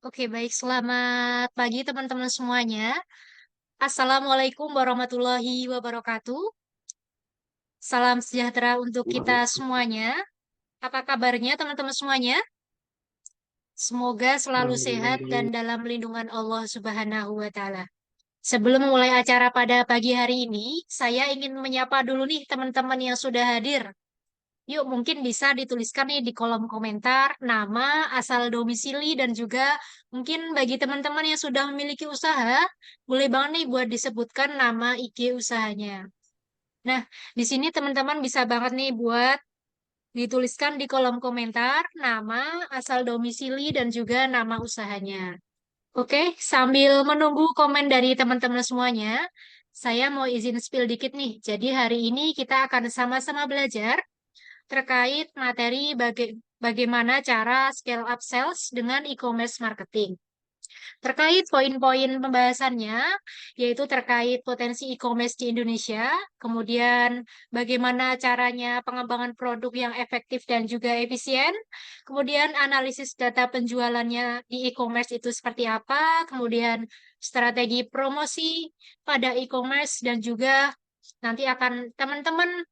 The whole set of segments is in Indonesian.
Oke, baik. Selamat pagi teman-teman semuanya. Assalamualaikum warahmatullahi wabarakatuh. Salam sejahtera untuk kita semuanya. Apa kabarnya teman-teman semuanya? Semoga selalu Alhamdulillah sehat dan baik. dalam lindungan Allah Subhanahu wa Ta'ala. Sebelum memulai acara pada pagi hari ini, saya ingin menyapa dulu nih teman-teman yang sudah hadir. Yuk, mungkin bisa dituliskan nih di kolom komentar nama, asal domisili, dan juga mungkin bagi teman-teman yang sudah memiliki usaha, boleh banget nih buat disebutkan nama IG usahanya. Nah, di sini teman-teman bisa banget nih buat dituliskan di kolom komentar nama, asal domisili, dan juga nama usahanya. Oke, sambil menunggu komen dari teman-teman semuanya, saya mau izin spill dikit nih. Jadi hari ini kita akan sama-sama belajar terkait materi bagaimana cara scale up sales dengan e-commerce marketing. Terkait poin-poin pembahasannya, yaitu terkait potensi e-commerce di Indonesia, kemudian bagaimana caranya pengembangan produk yang efektif dan juga efisien, kemudian analisis data penjualannya di e-commerce itu seperti apa, kemudian strategi promosi pada e-commerce, dan juga nanti akan teman-teman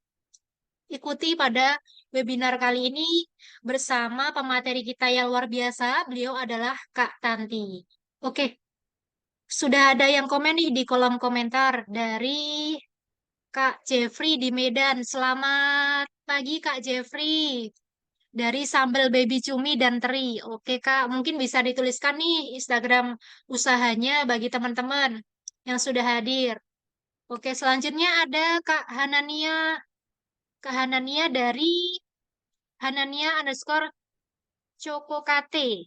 ikuti pada webinar kali ini bersama pemateri kita yang luar biasa. Beliau adalah Kak Tanti. Oke, sudah ada yang komen nih di kolom komentar dari Kak Jeffrey di Medan. Selamat pagi Kak Jeffrey. Dari Sambal Baby Cumi dan Teri. Oke Kak, mungkin bisa dituliskan nih Instagram usahanya bagi teman-teman yang sudah hadir. Oke, selanjutnya ada Kak Hanania dari Hanania_Cokokate.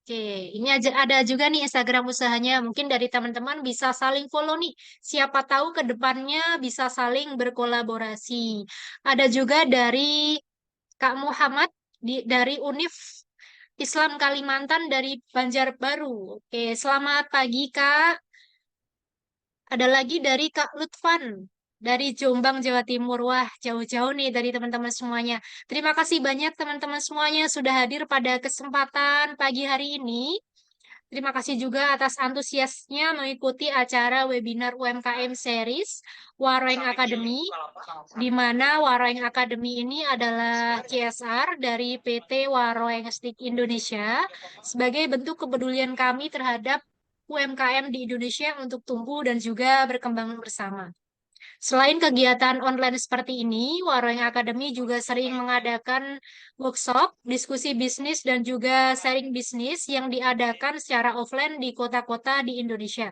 Oke, ini aja ada juga nih Instagram usahanya. Mungkin dari teman-teman bisa saling follow nih. Siapa tahu ke depannya bisa saling berkolaborasi. Ada juga dari Kak Muhammad dari Univ Islam Kalimantan dari Banjarbaru. Oke, selamat pagi Kak. Ada lagi dari Kak Lutfan dari Jombang, Jawa Timur. Wah, jauh-jauh nih dari teman-teman semuanya. Terima kasih banyak teman-teman semuanya sudah hadir pada kesempatan pagi hari ini. Terima kasih juga atas antusiasnya mengikuti acara webinar UMKM Series Waroeng Academy, di mana Waroeng Academy ini adalah CSR dari PT Waroeng Stick Indonesia sebagai bentuk kepedulian kami terhadap UMKM di Indonesia untuk tumbuh dan juga berkembang bersama. Selain kegiatan online seperti ini, Waroeng Academy juga sering mengadakan workshop, diskusi bisnis, dan juga sharing bisnis yang diadakan secara offline di kota-kota di Indonesia.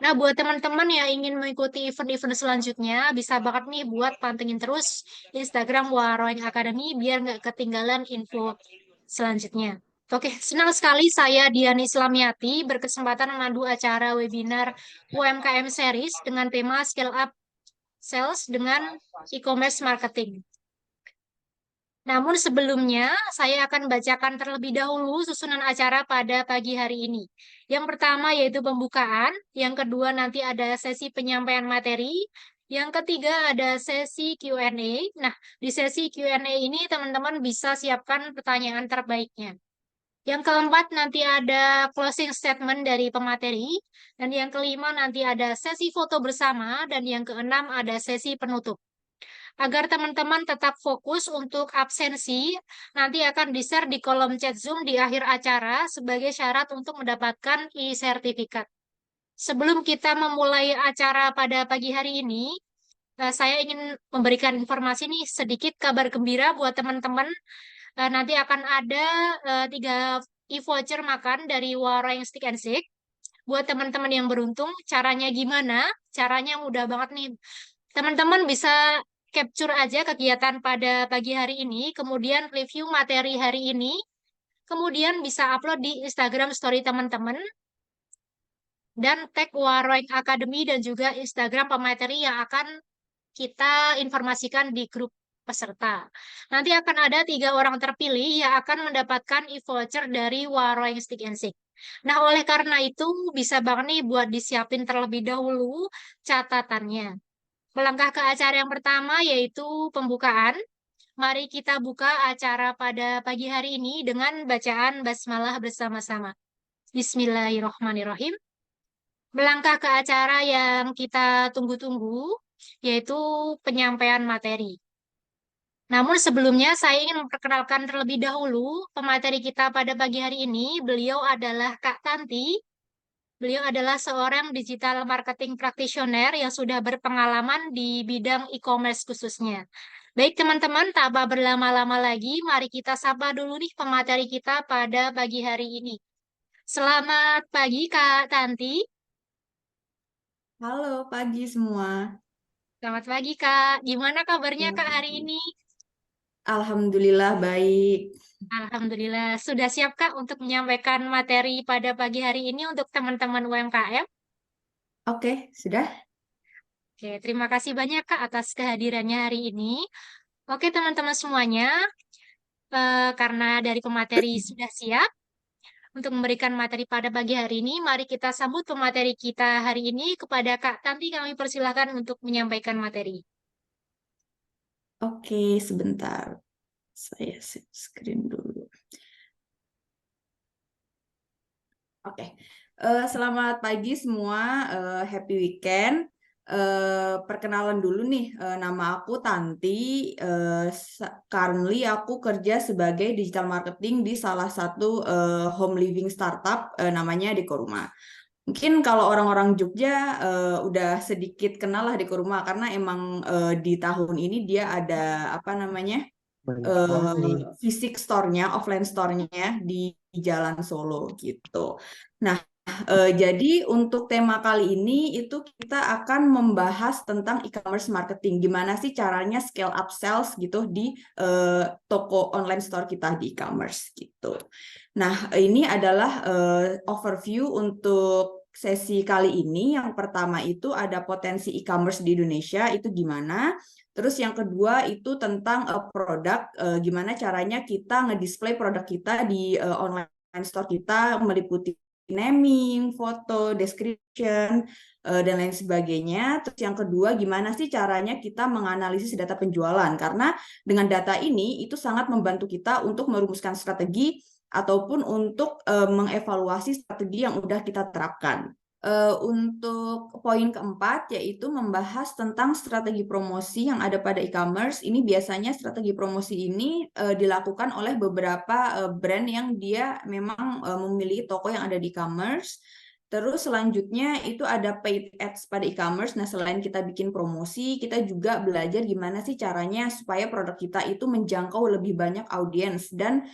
Nah, buat teman-teman yang ingin mengikuti event-event selanjutnya, bisa banget nih buat pantengin terus Instagram Waroeng Academy biar nggak ketinggalan info selanjutnya. Oke, senang sekali saya Diani Islamiati berkesempatan memandu acara webinar UMKM Series dengan tema Scale Up Sales dengan E-commerce Marketing. Namun sebelumnya, saya akan bacakan terlebih dahulu susunan acara pada pagi hari ini. Yang pertama yaitu pembukaan, yang kedua nanti ada sesi penyampaian materi, yang ketiga ada sesi Q&A. Nah, di sesi Q&A ini teman-teman bisa siapkan pertanyaan terbaiknya. Yang keempat nanti ada closing statement dari pemateri, dan yang kelima nanti ada sesi foto bersama, dan yang keenam ada sesi penutup. Agar teman-teman tetap fokus untuk absensi, nanti akan di-share di kolom chat Zoom di akhir acara sebagai syarat untuk mendapatkan e-sertifikat. Sebelum kita memulai acara pada pagi hari ini, saya ingin memberikan informasi nih sedikit kabar gembira buat teman-teman. Nanti akan ada 3 e-voucher makan dari Wareng Stick and Shake. Buat teman-teman yang beruntung, caranya gimana? Caranya mudah banget nih. Teman-teman bisa capture aja kegiatan pada pagi hari ini, kemudian review materi hari ini, kemudian bisa upload di Instagram story teman-teman, dan tag Wareng Academy dan juga Instagram pemateri yang akan kita informasikan di grup peserta. Nanti akan ada 3 orang terpilih yang akan mendapatkan e-voucher dari Waroeng Stick and Shake. Nah, oleh karena itu bisa banget nih buat disiapin terlebih dahulu catatannya. Melangkah ke acara yang pertama yaitu pembukaan. mari kita buka acara pada pagi hari ini dengan bacaan basmalah bersama-sama. Bismillahirrohmanirrohim. Melangkah ke acara yang kita tunggu-tunggu, yaitu penyampaian materi. Namun sebelumnya saya ingin memperkenalkan terlebih dahulu pemateri kita pada pagi hari ini. Beliau adalah Kak Tanti. Beliau adalah seorang digital marketing practitioner yang sudah berpengalaman di bidang e-commerce khususnya. Baik teman-teman, tanpa berlama-lama lagi, mari kita sapa dulu nih pemateri kita pada pagi hari ini. Selamat pagi Kak Tanti. Halo pagi semua. Selamat pagi Kak. Gimana kabarnya Ya, Kak hari ini? Alhamdulillah baik. Alhamdulillah. Sudah siap Kak untuk menyampaikan materi pada pagi hari ini untuk teman-teman UMKM? Oke, sudah? Oke, terima kasih banyak Kak atas kehadirannya hari ini. Oke teman-teman semuanya, karena dari pemateri sudah siap untuk memberikan materi pada pagi hari ini, mari kita sambut pemateri kita hari ini kepada Kak Tanti. Kami persilahkan untuk menyampaikan materi. Oke, sebentar. Saya share screen dulu. Oke, selamat pagi semua. Happy weekend. Perkenalan dulu nih, nama aku Tanti. Currently aku kerja sebagai digital marketing di salah satu home living startup namanya Deko Rumah. Mungkin kalau orang-orang Jogja udah sedikit kenal lah Deko Rumah karena emang di tahun ini dia ada apa namanya fisik store-nya, offline store-nya di Jalan Solo gitu. Nah, jadi untuk tema kali ini itu kita akan membahas tentang e-commerce marketing. Gimana sih caranya scale up sales gitu di toko online store kita di e-commerce gitu. Nah, ini adalah overview untuk sesi kali ini. Yang pertama itu ada potensi e-commerce di Indonesia itu gimana. Terus yang kedua itu tentang produk, gimana caranya kita ngedisplay produk kita di online store kita meliputi naming, foto, description, dan lain sebagainya. Terus yang kedua, gimana sih caranya kita menganalisis data penjualan? Karena dengan data ini itu sangat membantu kita untuk merumuskan strategi ataupun untuk mengevaluasi strategi yang udah kita terapkan. Untuk poin keempat yaitu membahas tentang strategi promosi yang ada pada e-commerce. Ini biasanya strategi promosi ini dilakukan oleh beberapa brand yang dia memang memiliki toko yang ada di e-commerce. Terus selanjutnya itu ada paid ads pada e-commerce. Nah, selain kita bikin promosi, kita juga belajar gimana sih caranya supaya produk kita itu menjangkau lebih banyak audiens. Dan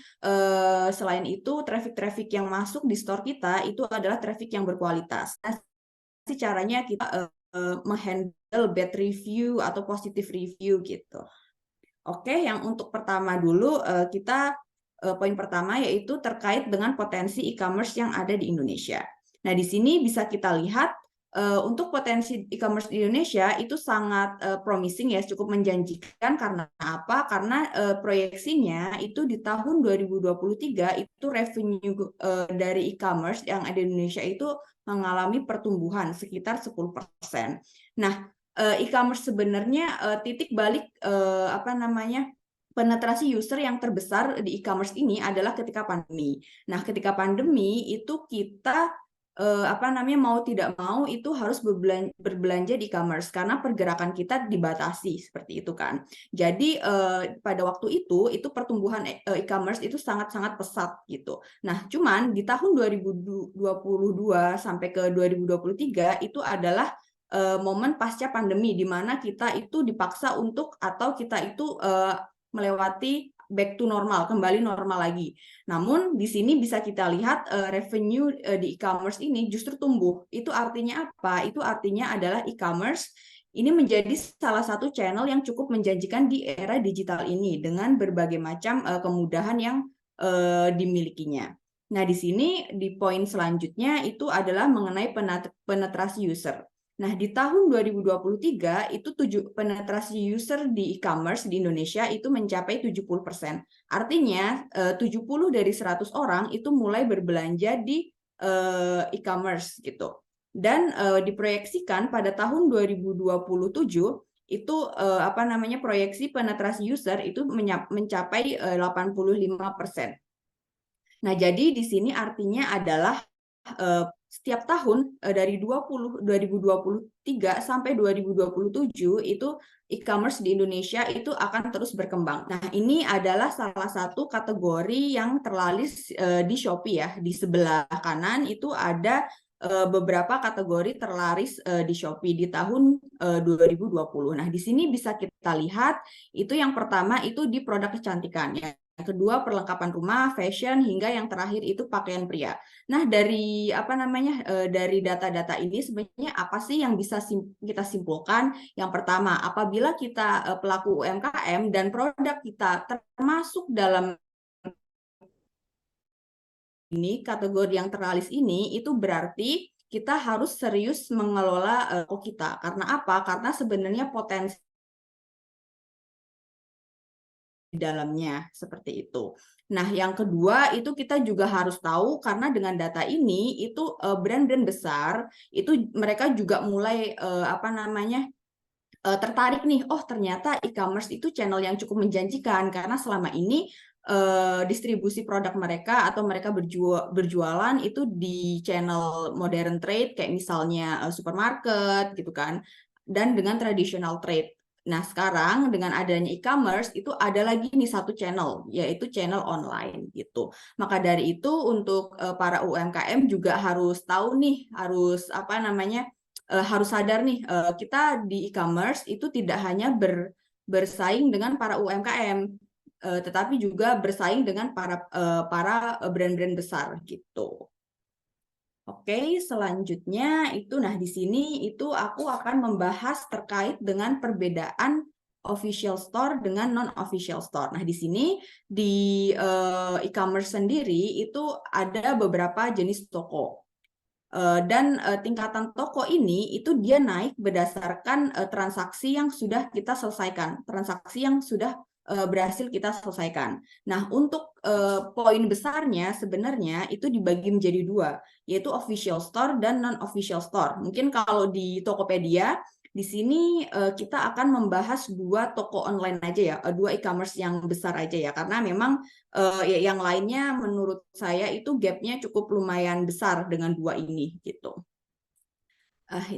selain itu, traffic-traffic yang masuk di store kita itu adalah traffic yang berkualitas. Nah, sih caranya kita menghandle bad review atau positive review gitu. Oke, yang untuk pertama dulu kita poin pertama yaitu terkait dengan potensi e-commerce yang ada di Indonesia. Nah, di sini bisa kita lihat untuk potensi e-commerce di Indonesia itu sangat promising ya, cukup menjanjikan karena apa? Karena proyeksinya itu di tahun 2023 itu revenue dari e-commerce yang ada di Indonesia itu mengalami pertumbuhan sekitar 10%. Nah, e-commerce sebenarnya titik balik apa namanya penetrasi user yang terbesar di e-commerce ini adalah ketika pandemi. Nah, ketika pandemi itu kita apa namanya mau tidak mau itu harus berbelanja di e-commerce karena pergerakan kita dibatasi seperti itu kan. Jadi pada waktu itu pertumbuhan e-commerce itu sangat-sangat pesat gitu. Nah, cuman di tahun 2022 sampai ke 2023 itu adalah momen pasca pandemi di mana kita itu dipaksa untuk atau kita itu melewati back to normal, kembali normal lagi. Namun di sini bisa kita lihat revenue di e-commerce ini justru tumbuh. Itu artinya apa? Itu artinya adalah e-commerce ini menjadi salah satu channel yang cukup menjanjikan di era digital ini dengan berbagai macam kemudahan yang dimilikinya. Nah, di sini di poin selanjutnya itu adalah mengenai penetrasi user. Nah, di tahun 2023 itu penetrasi user di e-commerce di Indonesia itu mencapai 70%. Artinya 70 dari 100 orang itu mulai berbelanja di e-commerce gitu. Dan diproyeksikan pada tahun 2027 itu proyeksi penetrasi user itu mencapai 85%. Nah, jadi di sini artinya adalah setiap tahun dari 2023 sampai 2027 itu e-commerce di Indonesia itu akan terus berkembang. Nah, ini adalah salah satu kategori yang terlalis di Shopee ya. Di sebelah kanan itu ada beberapa kategori terlaris di Shopee di tahun 2020. Nah, di sini bisa kita lihat itu yang pertama itu di produk kecantikan ya. Yang kedua perlengkapan rumah, fashion, hingga yang terakhir itu pakaian pria. Nah, dari dari data-data ini sebenarnya apa sih yang bisa kita simpulkan? Yang pertama, apabila kita pelaku UMKM dan produk kita termasuk dalam ini kategori yang teralis ini, itu berarti kita harus serius mengelola toko kita. Karena apa? Karena sebenarnya potensi di dalamnya seperti itu. Nah, yang kedua itu kita juga harus tahu karena dengan data ini itu brand-brand besar itu mereka juga mulai tertarik nih, oh ternyata e-commerce itu channel yang cukup menjanjikan karena selama ini distribusi produk mereka atau mereka berjualan itu di channel modern trade kayak misalnya supermarket gitu kan, dan dengan traditional trade. Nah, sekarang dengan adanya e-commerce itu ada lagi nih satu channel, yaitu channel online gitu. Maka dari itu untuk para UMKM juga harus tahu nih, harus harus sadar nih, kita di e-commerce itu tidak hanya bersaing dengan para UMKM, tetapi juga bersaing dengan para brand-brand besar gitu. Oke, selanjutnya itu di sini itu aku akan membahas terkait dengan perbedaan official store dengan non-official store. Nah, di sini di e-commerce sendiri itu ada beberapa jenis toko. Dan tingkatan toko ini itu dia naik berdasarkan transaksi yang sudah kita selesaikan, transaksi yang sudah berhasil kita selesaikan. Nah, untuk poin besarnya sebenarnya itu dibagi menjadi dua, yaitu official store dan non-official store. Mungkin kalau di Tokopedia, di sini kita akan membahas dua toko online aja ya, dua e-commerce yang besar aja ya, karena memang yang lainnya menurut saya itu gapnya cukup lumayan besar dengan dua ini gitu.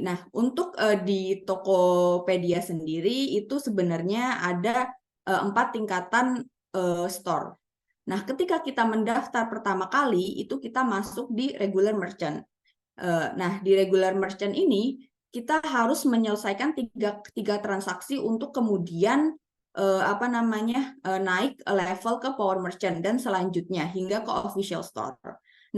Nah, untuk di Tokopedia sendiri itu sebenarnya ada 4 tingkatan store. Nah, ketika kita mendaftar pertama kali itu kita masuk di regular merchant. Nah, di regular merchant ini kita harus menyelesaikan tiga transaksi untuk kemudian naik level ke power merchant dan selanjutnya hingga ke official store.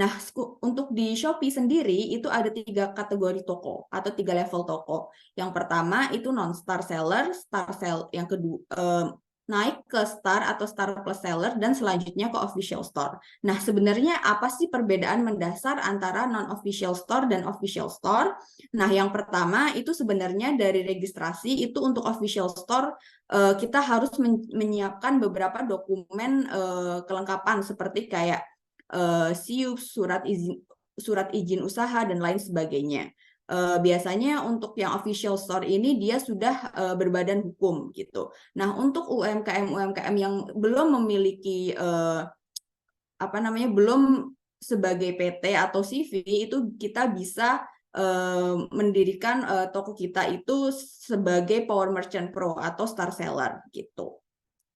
Nah, untuk di Shopee sendiri itu ada 3 kategori toko atau 3 level toko. Yang pertama itu non-star seller, star seller, yang kedua naik ke star atau star plus seller, dan selanjutnya ke official store. Nah, sebenarnya apa sih perbedaan mendasar antara non-official store dan official store? Nah, yang pertama itu sebenarnya dari registrasi itu untuk official store kita harus menyiapkan beberapa dokumen kelengkapan seperti kayak SIUP, surat izin usaha, dan lain sebagainya. Biasanya untuk yang official store ini dia sudah berbadan hukum gitu. Nah, untuk UMKM yang belum memiliki belum sebagai PT atau CV itu kita bisa mendirikan toko kita itu sebagai Power Merchant Pro atau Star Seller gitu.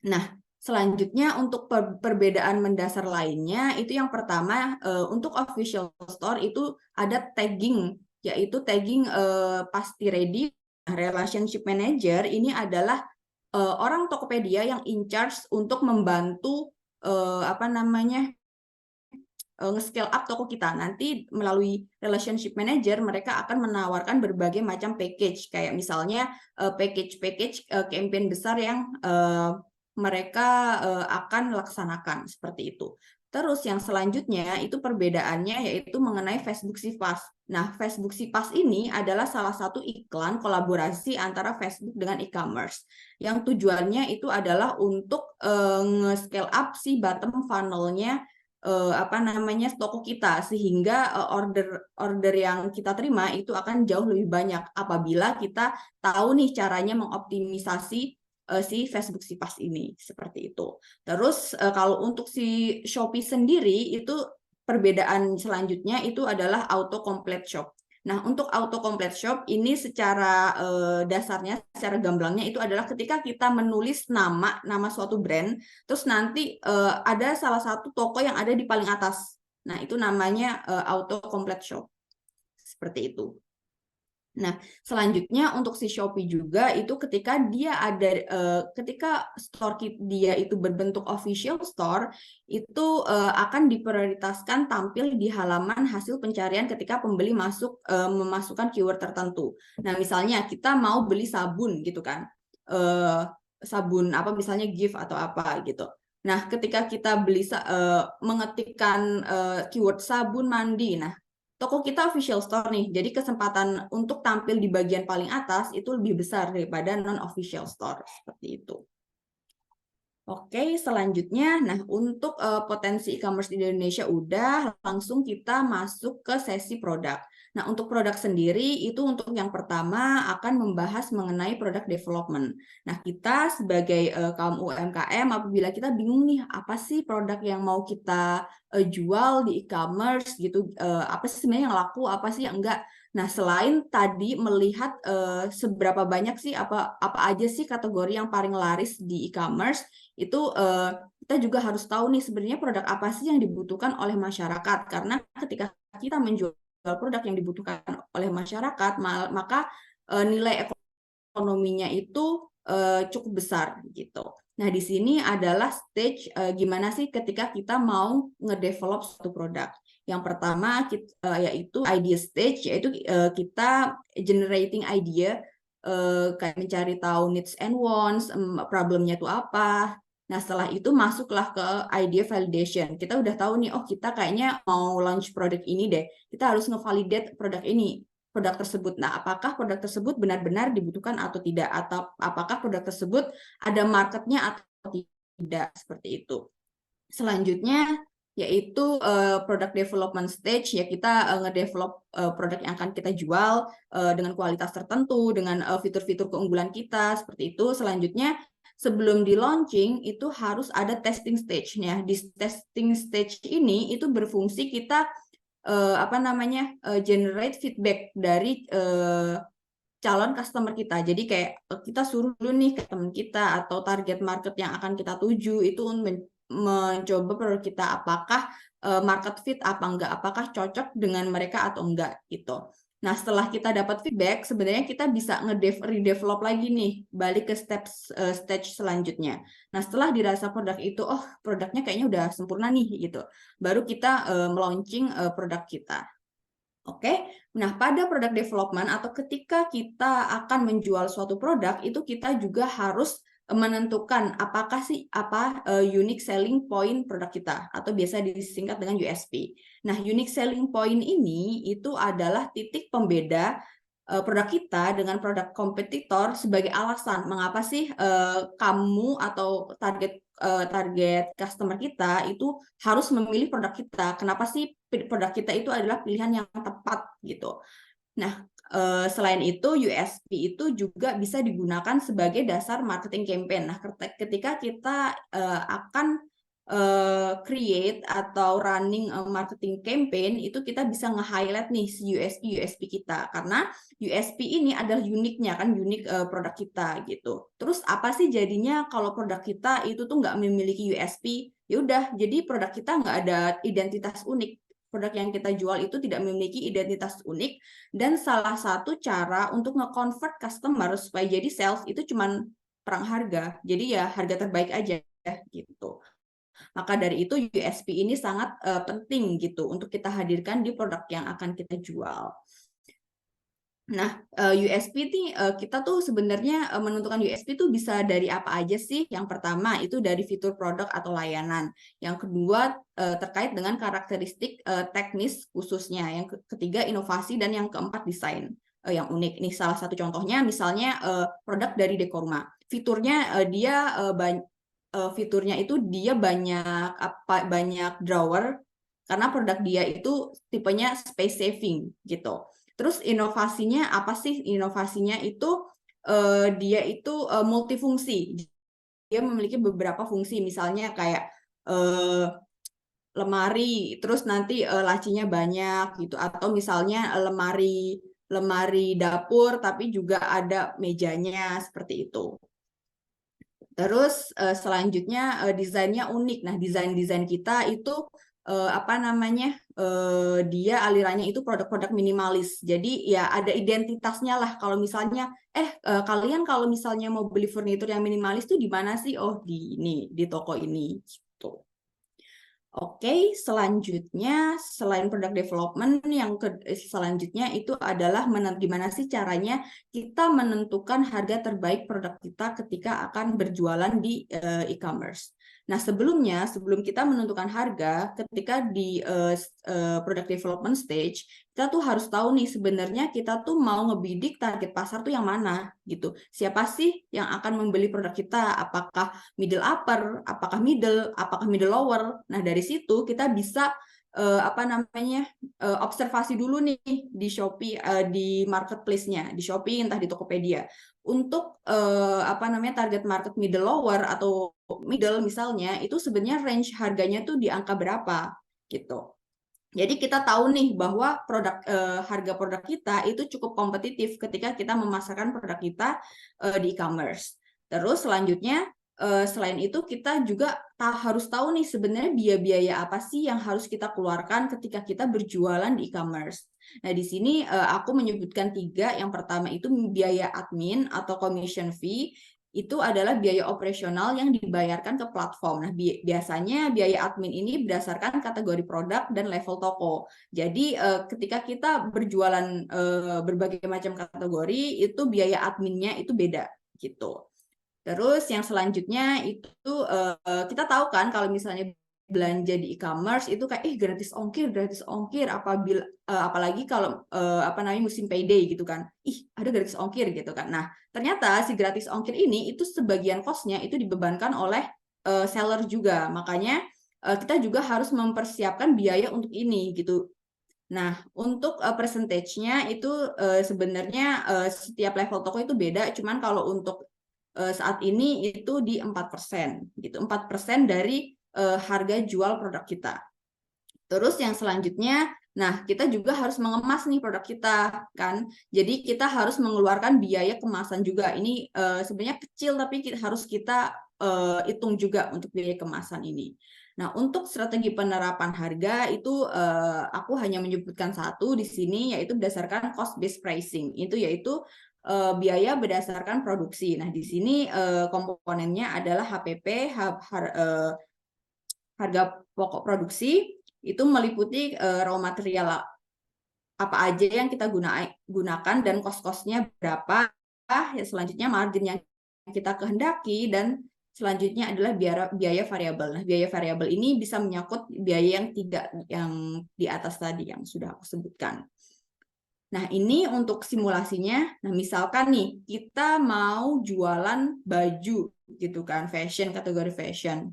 Nah, selanjutnya untuk perbedaan mendasar lainnya itu yang pertama untuk official store itu ada tagging, yaitu tagging pasti ready. Relationship manager ini adalah orang Tokopedia yang in charge untuk membantu nge-scale up toko kita. Nanti melalui relationship manager mereka akan menawarkan berbagai macam package, kayak misalnya package campaign besar yang mereka akan laksanakan seperti itu. Terus yang selanjutnya itu perbedaannya yaitu mengenai Facebook Sipas. Nah, Facebook Sipas ini adalah salah satu iklan kolaborasi antara Facebook dengan e-commerce. Yang tujuannya itu adalah untuk nge-scale up si bottom funnel-nya apa namanya toko kita, sehingga order yang kita terima itu akan jauh lebih banyak apabila kita tahu nih caranya mengoptimisasi si Facebook Sipas ini, seperti itu. Terus kalau untuk si Shopee sendiri itu perbedaan selanjutnya itu adalah auto complete shop. Nah, untuk auto complete shop ini secara dasarnya, secara gamblangnya itu adalah ketika kita menulis nama suatu brand, terus nanti ada salah satu toko yang ada di paling atas. Nah, itu namanya auto complete shop. Seperti itu. Nah, selanjutnya untuk si Shopee juga itu ketika dia ada ketika store dia itu berbentuk official store itu akan diprioritaskan tampil di halaman hasil pencarian ketika pembeli memasukkan keyword tertentu. Nah, misalnya kita mau beli sabun gitu kan. Sabun apa misalnya gift atau apa gitu. Nah, ketika kita mengetikkan keyword sabun mandi. Nah, toko kita official store nih, jadi kesempatan untuk tampil di bagian paling atas itu lebih besar daripada non-official store, seperti itu. Oke, selanjutnya, nah untuk potensi e-commerce di Indonesia udah, langsung kita masuk ke sesi produk. Nah, untuk produk sendiri itu untuk yang pertama akan membahas mengenai product development. Nah, kita sebagai kaum UMKM apabila kita bingung nih apa sih produk yang mau kita jual di e-commerce gitu, apa sih sebenarnya yang laku, apa sih yang enggak. Nah, selain tadi melihat seberapa banyak sih apa aja sih kategori yang paling laris di e-commerce, itu kita juga harus tahu nih sebenarnya produk apa sih yang dibutuhkan oleh masyarakat. Karena ketika kita menjual produk yang dibutuhkan oleh masyarakat, maka nilai ekonominya itu cukup besar gitu. Nah, di sini adalah stage gimana sih ketika kita mau ngedevelop suatu produk. Yang pertama yaitu idea stage, yaitu kita generating idea, kayak mencari tahu needs and wants, problemnya itu apa. Nah, setelah itu masuklah ke idea validation. Kita udah tahu nih, oh kita kayaknya mau launch produk ini deh. Kita harus ngevalidate produk tersebut. Nah, apakah produk tersebut benar-benar dibutuhkan atau tidak? Atau apakah produk tersebut ada marketnya atau tidak? Seperti itu. Selanjutnya yaitu product development stage, ya kita ngedevelop produk yang akan kita jual dengan kualitas tertentu, dengan fitur-fitur keunggulan kita, seperti itu. Selanjutnya sebelum di launching itu harus ada testing stage-nya. Di testing stage ini itu berfungsi kita generate feedback dari calon customer kita. Jadi kayak kita suruh dulu nih ke teman kita atau target market yang akan kita tuju itu mencoba produk kita apakah market fit apa enggak, apakah cocok dengan mereka atau enggak gitu. Nah, setelah kita dapat feedback, sebenarnya kita bisa redevelop lagi nih, balik ke stage selanjutnya. Nah, setelah dirasa produk itu, oh produknya kayaknya udah sempurna nih gitu, baru kita melaunching produk kita. Oke, nah pada product development atau ketika kita akan menjual suatu produk, itu kita juga harus menentukan apakah sih unique selling point produk kita atau biasa disingkat dengan USP. Nah, unique selling point ini itu adalah titik pembeda produk kita dengan produk kompetitor sebagai alasan mengapa sih kamu atau target customer kita itu harus memilih produk kita. Kenapa sih produk kita itu adalah pilihan yang tepat gitu. Nah, selain itu USP itu juga bisa digunakan sebagai dasar marketing campaign. Nah, ketika kita akan create atau running marketing campaign, itu kita bisa nge-highlight nih si USP kita, karena USP ini adalah uniknya kan, unik produk kita gitu. Terus apa sih jadinya kalau produk kita itu tuh nggak memiliki USP? Ya udah, jadi produk kita nggak ada identitas unik. Produk yang kita jual itu tidak memiliki identitas unik, dan salah satu cara untuk nge-convert customer supaya jadi sales itu cuman perang harga. Jadi ya harga terbaik aja gitu. Maka dari itu USP ini sangat penting gitu untuk kita hadirkan di produk yang akan kita jual. Nah, USP ini kita tuh sebenarnya menentukan USP itu bisa dari apa aja sih? Yang pertama itu dari fitur produk atau layanan. Yang kedua terkait dengan karakteristik teknis khususnya. Yang ketiga inovasi, dan yang keempat desain yang unik. Nih salah satu contohnya misalnya produk dari Dekoruma. Fiturnya dia fiturnya itu dia banyak drawer karena produk dia itu tipenya space saving gitu. Terus inovasinya apa sih? Inovasinya itu dia itu multifungsi. Dia memiliki beberapa fungsi, misalnya kayak lemari, terus nanti lacinya banyak gitu, atau misalnya lemari dapur tapi juga ada mejanya seperti itu. Terus selanjutnya desainnya unik. Nah, desain kita itu apa namanya? Dia alirannya itu produk-produk minimalis. Jadi ya ada identitasnya lah. Kalau misalnya kalian kalau misalnya mau beli furnitur yang minimalis tuh di mana sih? Oh, di toko ini gitu. Oke, selanjutnya selain product development, selanjutnya itu adalah gimana sih caranya kita menentukan harga terbaik produk kita ketika akan berjualan di e-commerce. Nah, sebelum kita menentukan harga, ketika di product development stage, kita tuh harus tahu nih sebenarnya kita tuh mau ngebidik target pasar tuh yang mana gitu. Siapa sih yang akan membeli produk kita? Apakah middle upper, apakah middle lower. Nah, dari situ kita bisa apa namanya observasi dulu nih di Shopee, di marketplace-nya, di Shopee entah di Tokopedia. Untuk apa namanya target market middle lower atau middle misalnya, itu sebenarnya range harganya tuh di angka berapa gitu. Jadi kita tahu nih bahwa harga produk kita itu cukup kompetitif ketika kita memasarkan produk kita di e-commerce. Terus selanjutnya selain itu kita juga harus tahu nih sebenarnya biaya-biaya apa sih yang harus kita keluarkan ketika kita berjualan di e-commerce. Nah, di sini aku menyebutkan 3. Yang pertama itu biaya admin atau commission fee. Itu adalah biaya operasional yang dibayarkan ke platform. Nah, biasanya biaya admin ini berdasarkan kategori produk dan level toko. Jadi, ketika kita berjualan berbagai macam kategori, itu biaya adminnya itu beda gitu. Terus yang selanjutnya itu kita tahu kan kalau misalnya belanja di e-commerce itu kayak gratis ongkir apalagi kalau apa namanya musim payday gitu kan. Ada gratis ongkir gitu kan. Nah, ternyata si gratis ongkir ini itu sebagian cost-nya itu dibebankan oleh seller juga. Makanya kita juga harus mempersiapkan biaya untuk ini gitu. Nah, untuk percentage-nya itu sebenarnya setiap level toko itu beda, cuman kalau untuk saat ini itu di 4%, gitu. 4% dari harga jual produk kita. Terus yang selanjutnya, nah kita juga harus mengemas nih produk kita, kan. Jadi kita harus mengeluarkan biaya kemasan juga. Ini sebenarnya kecil, tapi harus kita hitung juga untuk biaya kemasan ini. Nah, untuk strategi penerapan harga itu aku hanya menyebutkan satu di sini, yaitu berdasarkan cost based pricing. Itu yaitu biaya berdasarkan produksi. Nah, di sini komponennya adalah HPP, harga pokok produksi, itu meliputi raw material apa aja yang kita gunakan dan cost-costnya berapa. Ya, selanjutnya margin yang kita kehendaki, dan selanjutnya adalah biaya variabel. Nah, biaya variabel ini bisa menyangkut biaya yang di atas tadi yang sudah aku sebutkan. Nah, ini untuk simulasinya. Nah, misalkan nih, kita mau jualan baju gitu kan, kategori fashion.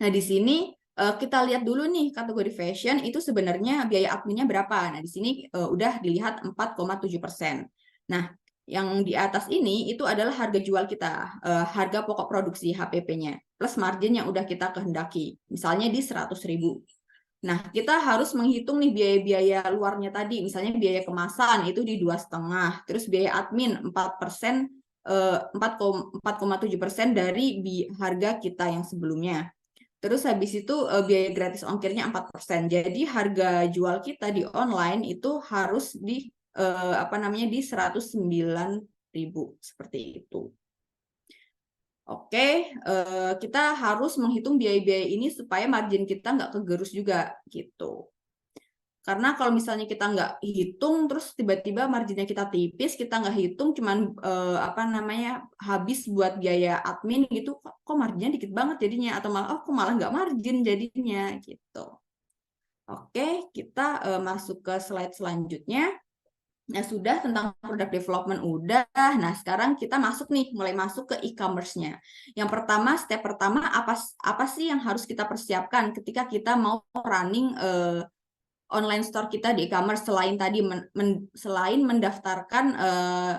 Nah, di sini kita lihat dulu nih, kategori fashion itu sebenarnya biaya adminnya berapa. Nah, di sini udah dilihat 4,7%. Nah, yang di atas ini itu adalah harga jual kita, harga pokok produksi HPP-nya, plus margin yang udah kita kehendaki, misalnya di 100.000. Nah, kita harus menghitung nih biaya-biaya luarnya tadi, misalnya biaya kemasan itu di 2,5, terus biaya admin 4%, 4,7% dari harga kita yang sebelumnya. Terus habis itu biaya gratis ongkirnya 4%. Jadi harga jual kita di online itu harus di apa namanya di 109.000 seperti itu. Oke, kita harus menghitung biaya-biaya ini supaya margin kita nggak kegerus juga gitu. Karena kalau misalnya kita nggak hitung, terus tiba-tiba marginnya kita tipis, kita nggak hitung, cuman apa namanya habis buat biaya admin gitu, kok marginnya dikit banget jadinya, atau malah kok malah nggak margin jadinya gitu. Oke, kita masuk ke slide selanjutnya. Nah, sudah tentang product development udah. Nah, sekarang kita mulai masuk ke e-commerce-nya. Yang pertama, step pertama apa sih yang harus kita persiapkan ketika kita mau running online store kita di e-commerce selain tadi selain mendaftarkan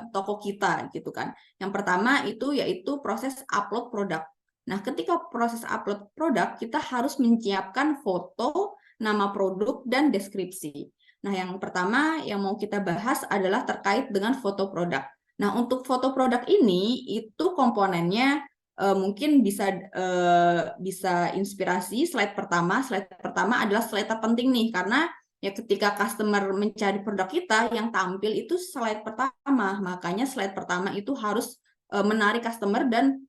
toko kita gitu kan. Yang pertama itu yaitu proses upload produk. Nah, ketika proses upload produk, kita harus menyiapkan foto, nama produk, dan deskripsi. Nah, yang pertama yang mau kita bahas adalah terkait dengan foto produk. Nah, untuk foto produk ini itu komponennya mungkin bisa inspirasi slide pertama. Slide pertama adalah slide terpenting nih karena ya ketika customer mencari produk kita yang tampil itu slide pertama. Makanya slide pertama itu harus menarik customer dan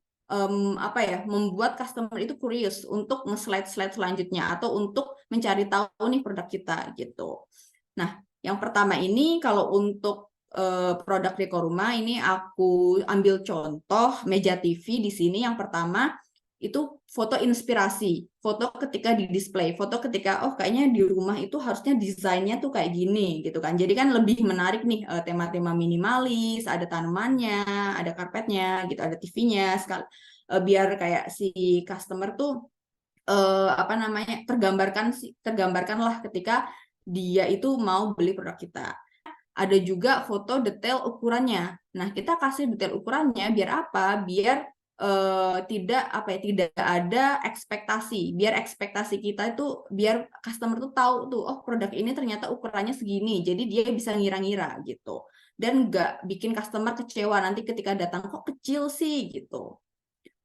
membuat customer itu curious untuk nge-slide selanjutnya atau untuk mencari tahu nih produk kita gitu. Nah, yang pertama ini kalau untuk produk Dekoruma ini aku ambil contoh meja TV di sini. Yang pertama itu foto inspirasi, foto ketika di display, foto ketika kayaknya di rumah itu harusnya desainnya tuh kayak gini gitu kan. Jadi kan lebih menarik nih tema-tema minimalis, ada tanamannya, ada karpetnya gitu, ada TV-nya biar kayak si customer tuh tergambarkan lah ketika dia itu mau beli produk kita. Ada juga foto detail ukurannya. Nah, kita kasih detail ukurannya biar apa? Biar tidak ada ekspektasi. Biar ekspektasi kita itu biar customer tuh tahu tuh, produk ini ternyata ukurannya segini. Jadi dia bisa ngira-ngira gitu. Dan nggak bikin customer kecewa nanti ketika datang kok kecil sih gitu.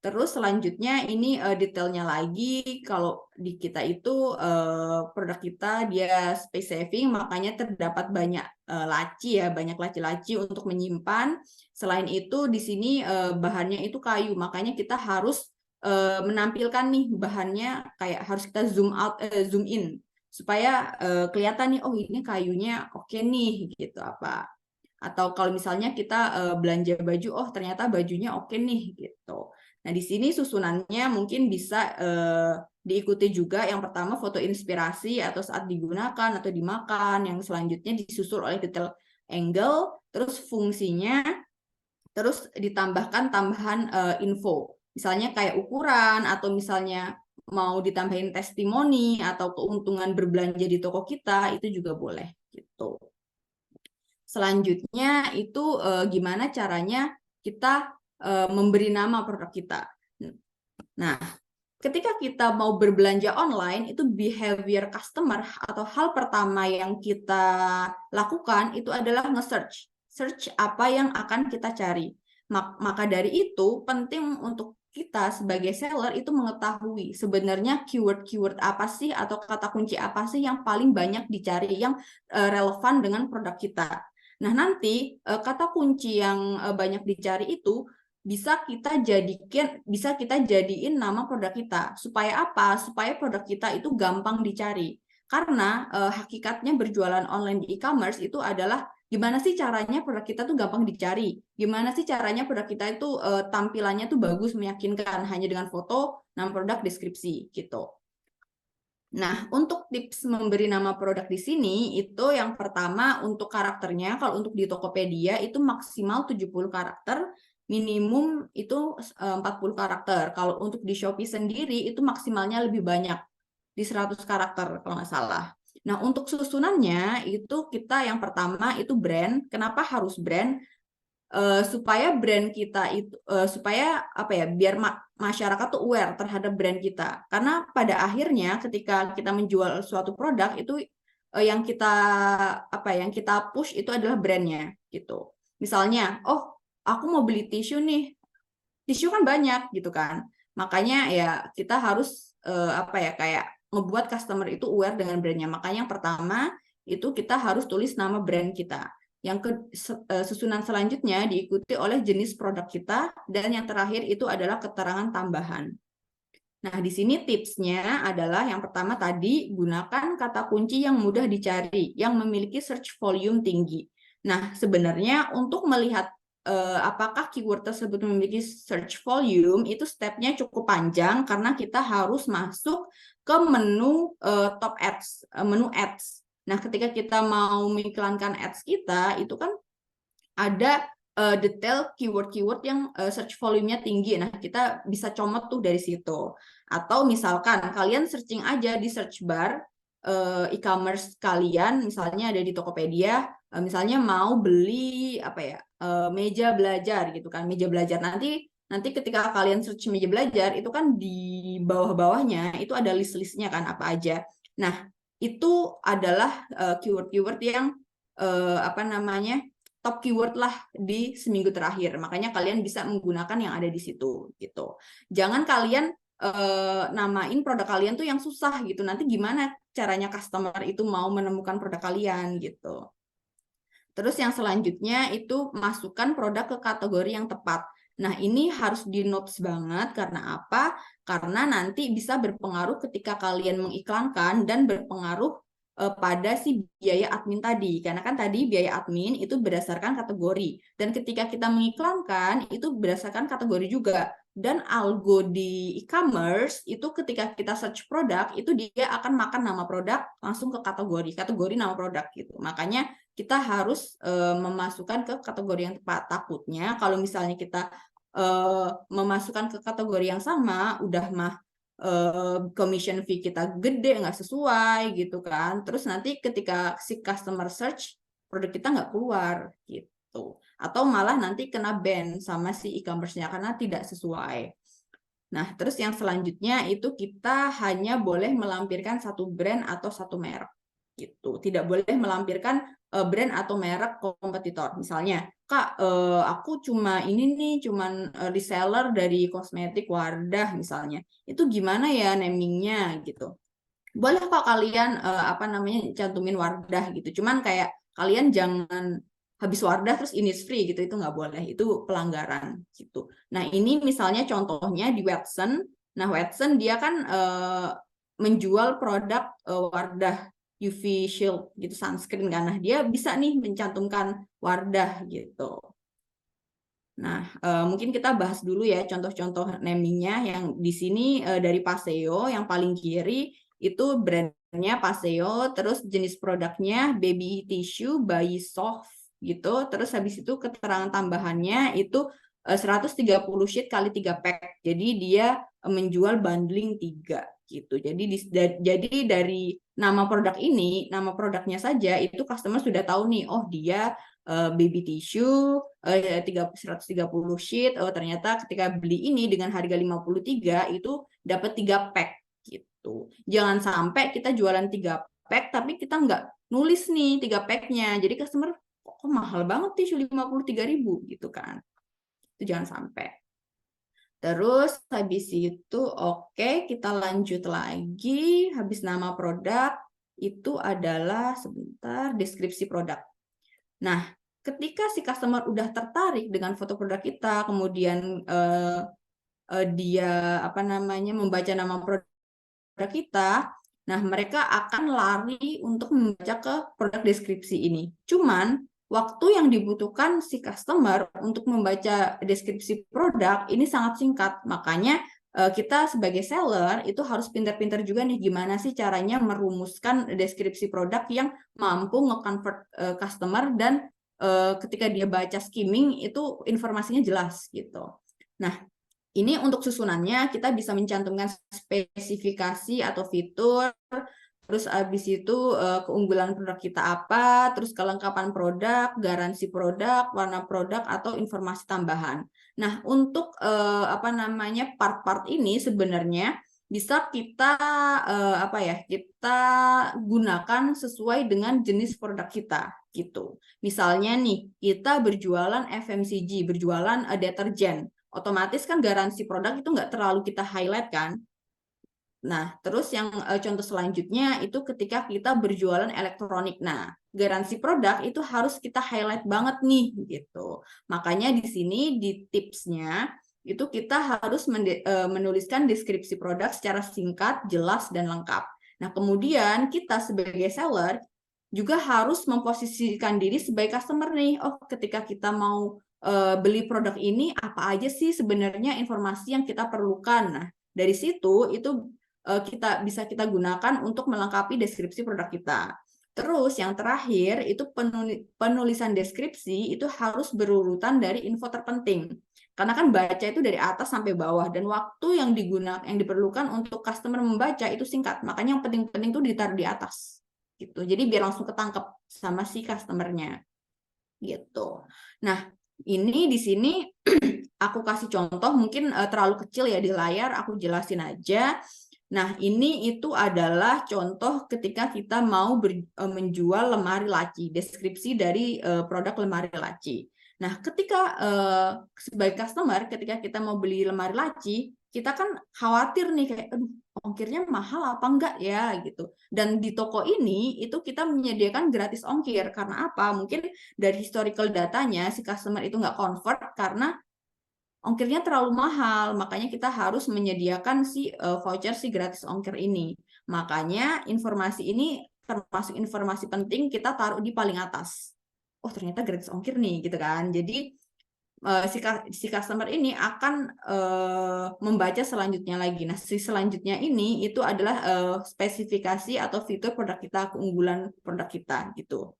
Terus selanjutnya ini detailnya lagi, kalau di kita itu produk kita dia space saving, makanya terdapat banyak laci ya, banyak laci-laci untuk menyimpan. Selain itu di sini bahannya itu kayu, makanya kita harus menampilkan nih bahannya kayak harus kita zoom in supaya kelihatan nih, ini kayunya oke nih gitu apa. Atau kalau misalnya kita belanja baju, ternyata bajunya oke nih gitu. Nah, di sini susunannya mungkin bisa diikuti juga. Yang pertama foto inspirasi atau saat digunakan atau dimakan. Yang selanjutnya disusul oleh detail angle, terus fungsinya, terus ditambahkan tambahan info. Misalnya kayak ukuran atau misalnya mau ditambahin testimoni atau keuntungan berbelanja di toko kita, itu juga boleh gitu. Selanjutnya itu gimana caranya kita memberi nama produk kita. Nah, ketika kita mau berbelanja online, itu behavior customer atau hal pertama yang kita lakukan itu adalah nge-search. Search apa yang akan kita cari. Maka dari itu, penting untuk kita sebagai seller itu mengetahui sebenarnya keyword-keyword apa sih atau kata kunci apa sih yang paling banyak dicari, yang relevan dengan produk kita. Nah, nanti kata kunci yang banyak dicari itu bisa kita jadiin nama produk kita. Supaya apa? Supaya produk kita itu gampang dicari. Karena hakikatnya berjualan online di e-commerce itu adalah gimana sih caranya produk kita tuh gampang dicari. Gimana sih caranya produk kita itu tampilannya tuh bagus, meyakinkan hanya dengan foto, nama produk, deskripsi gitu. Nah, untuk tips memberi nama produk di sini itu yang pertama untuk karakternya, kalau untuk di Tokopedia itu maksimal 70 karakter, minimum itu 40 karakter. Kalau untuk di Shopee sendiri itu maksimalnya lebih banyak, di 100 karakter kalau nggak salah. Nah, untuk susunannya itu kita yang pertama itu brand. Kenapa harus brand? Supaya brand kita itu supaya biar masyarakat tuh aware terhadap brand kita, karena pada akhirnya ketika kita menjual suatu produk itu yang kita push itu adalah brandnya gitu. Misalnya aku mau beli tisu nih, tisu kan banyak gitu kan, makanya ya kita harus kayak ngebuat customer itu aware dengan brandnya. Makanya yang pertama itu kita harus tulis nama brand kita. Yang susunan selanjutnya diikuti oleh jenis produk kita, dan yang terakhir itu adalah keterangan tambahan. Nah, di sini tipsnya adalah yang pertama tadi, gunakan kata kunci yang mudah dicari, yang memiliki search volume tinggi. Nah, sebenarnya untuk melihat apakah keyword tersebut memiliki search volume, itu stepnya cukup panjang karena kita harus masuk ke menu top ads, menu ads. Nah, ketika kita mau mengiklankan ads kita, itu kan ada detail keyword-keyword yang search volume-nya tinggi. Nah, kita bisa comot tuh dari situ. Atau misalkan kalian searching aja di search bar e-commerce kalian, misalnya ada di Tokopedia, misalnya mau beli apa ya, meja belajar gitu kan, meja belajar. Nanti ketika kalian search meja belajar, itu kan di bawah-bawahnya itu ada list-listnya kan apa aja. Nah, itu adalah keyword-keyword yang apa namanya, top keyword lah di seminggu terakhir. Makanya kalian bisa menggunakan yang ada di situ gitu. Jangan kalian namain produk kalian tuh yang susah gitu. Nanti gimana caranya customer itu mau menemukan produk kalian gitu. Terus yang selanjutnya itu masukkan produk ke kategori yang tepat. Nah, ini harus di notes banget karena apa? Karena nanti bisa berpengaruh ketika kalian mengiklankan dan berpengaruh pada si biaya admin tadi. Karena kan tadi biaya admin itu berdasarkan kategori. Dan ketika kita mengiklankan itu berdasarkan kategori juga. Dan algo di e-commerce itu ketika kita search produk itu dia akan makan nama produk langsung ke kategori nama produk gitu. Makanya kita harus memasukkan ke kategori yang tepat. Takutnya kalau misalnya kita memasukkan ke kategori yang sama, udah mah commission fee kita gede, nggak sesuai gitu kan. Terus nanti ketika si customer search, produk kita nggak keluar gitu. Atau malah nanti kena ban sama si e-commerce-nya karena tidak sesuai. Nah, terus yang selanjutnya itu kita hanya boleh melampirkan satu brand atau satu merek gitu. Tidak boleh melampirkan brand atau merek kompetitor. Misalnya, Kak, aku cuma ini nih, cuman reseller dari kosmetik Wardah misalnya. Itu gimana ya namingnya gitu. Boleh kok kalian apa namanya cantumin Wardah gitu. Cuman kayak kalian jangan habis Wardah terus ini free gitu, itu nggak boleh, itu pelanggaran gitu. Nah, ini misalnya contohnya di Watson. Nah, Watson dia kan menjual produk Wardah UV Shield gitu, sunscreen kan. Nah, dia bisa nih mencantumkan Wardah gitu. Nah, mungkin kita bahas dulu ya contoh-contoh namingnya yang di sini dari Paseo yang paling kiri itu brandnya Paseo, terus jenis produknya baby tissue, bayi soft gitu. Terus habis itu keterangan tambahannya itu 130 sheet kali 3 pack. Jadi dia menjual bundling 3 gitu. Jadi dari nama produk ini, nama produknya saja itu customer sudah tahu nih, oh dia baby tissue 130 sheet. Oh, ternyata ketika beli ini dengan harga 53 itu dapat 3 pack gitu. Jangan sampai kita jualan 3 pack tapi kita nggak nulis nih 3 packnya. Jadi customer kok mahal banget tisu 53.000 gitu kan. Itu jangan sampai. Terus habis itu oke, kita lanjut lagi. Habis nama produk itu adalah sebentar deskripsi produk. Nah, ketika si customer udah tertarik dengan foto produk kita, kemudian dia apa namanya membaca nama produk kita, nah mereka akan lari untuk membaca ke produk deskripsi ini. Cuman waktu yang dibutuhkan si customer untuk membaca deskripsi produk ini sangat singkat. Makanya kita sebagai seller itu harus pintar-pintar juga nih gimana sih caranya merumuskan deskripsi produk yang mampu nge-convert customer dan ketika dia baca skimming itu informasinya jelas gitu. Nah, ini untuk susunannya kita bisa mencantumkan spesifikasi atau fitur, terus habis itu keunggulan produk kita apa, terus kelengkapan produk, garansi produk, warna produk atau informasi tambahan. Nah, untuk apa namanya part-part ini sebenarnya bisa kita apa ya, kita gunakan sesuai dengan jenis produk kita gitu. Misalnya nih, kita berjualan FMCG, berjualan deterjen, otomatis kan garansi produk itu nggak terlalu kita highlight kan. Nah, terus yang contoh selanjutnya itu ketika kita berjualan elektronik. Nah, garansi produk itu harus kita highlight banget nih gitu. Makanya di sini di tipsnya itu kita harus menuliskan deskripsi produk secara singkat, jelas, dan lengkap. Nah, kemudian kita sebagai seller juga harus memposisikan diri sebagai customer nih. Oh, ketika kita mau beli produk ini, apa aja sih sebenarnya informasi yang kita perlukan. Nah, dari situ itu kita bisa kita gunakan untuk melengkapi deskripsi produk kita. Terus yang terakhir itu penulisan deskripsi itu harus berurutan dari info terpenting. Karena kan baca itu dari atas sampai bawah dan waktu yang diperlukan untuk customer membaca itu singkat. Makanya yang penting-penting itu ditaruh di atas. Gitu. Jadi biar langsung ketangkep sama si customernya. Gitu. Nah, ini di sini aku kasih contoh mungkin terlalu kecil ya di layar, aku jelasin aja. Nah, ini itu adalah contoh ketika kita mau menjual lemari laci, deskripsi dari produk lemari laci. Nah, ketika sebagai customer, ketika kita mau beli lemari laci, kita kan khawatir nih kayak, aduh, ongkirnya mahal apa enggak ya gitu. Dan di toko ini itu kita menyediakan gratis ongkir karena apa? Mungkin dari historical datanya si customer itu nggak convert karena ongkirnya terlalu mahal, makanya kita harus menyediakan si voucher si gratis ongkir ini. Makanya informasi ini termasuk informasi penting kita taruh di paling atas. Oh, ternyata gratis ongkir nih gitu kan. Jadi si customer ini akan membaca selanjutnya lagi. Nah, si selanjutnya ini itu adalah spesifikasi atau fitur produk kita, keunggulan produk kita gitu.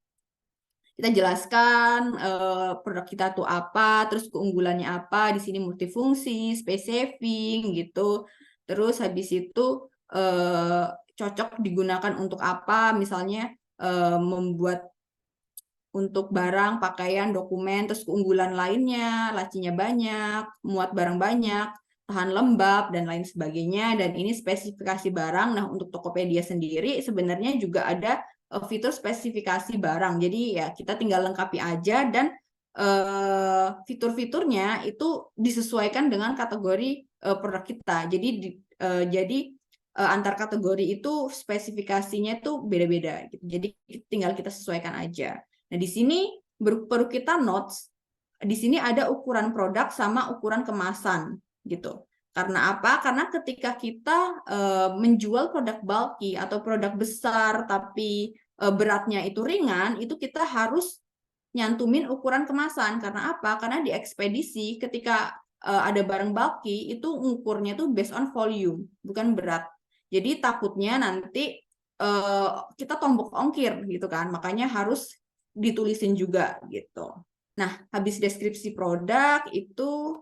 Kita jelaskan produk kita tuh apa, terus keunggulannya apa, di sini multifungsi, space saving gitu. Terus habis itu cocok digunakan untuk apa, misalnya membuat untuk barang, pakaian, dokumen, terus keunggulan lainnya, lacinya banyak, muat barang banyak, tahan lembab, dan lain sebagainya. Dan ini spesifikasi barang. Nah, untuk Tokopedia sendiri sebenarnya juga ada fitur spesifikasi barang. Jadi ya kita tinggal lengkapi aja dan fitur-fiturnya itu disesuaikan dengan kategori produk kita. Jadi antar kategori itu spesifikasinya itu beda-beda. Gitu. Jadi tinggal kita sesuaikan aja. Nah, di sini perlu kita notes, di sini ada ukuran produk sama ukuran kemasan gitu. Karena apa? Karena ketika kita menjual produk bulky atau produk besar tapi beratnya itu ringan, itu kita harus nyantumin ukuran kemasan. Karena apa? Karena di ekspedisi ketika ada barang bulky itu ngukurnya tuh based on volume, bukan berat. Jadi takutnya nanti kita tombok ongkir gitu kan. Makanya harus ditulisin juga gitu. Nah, habis deskripsi produk itu,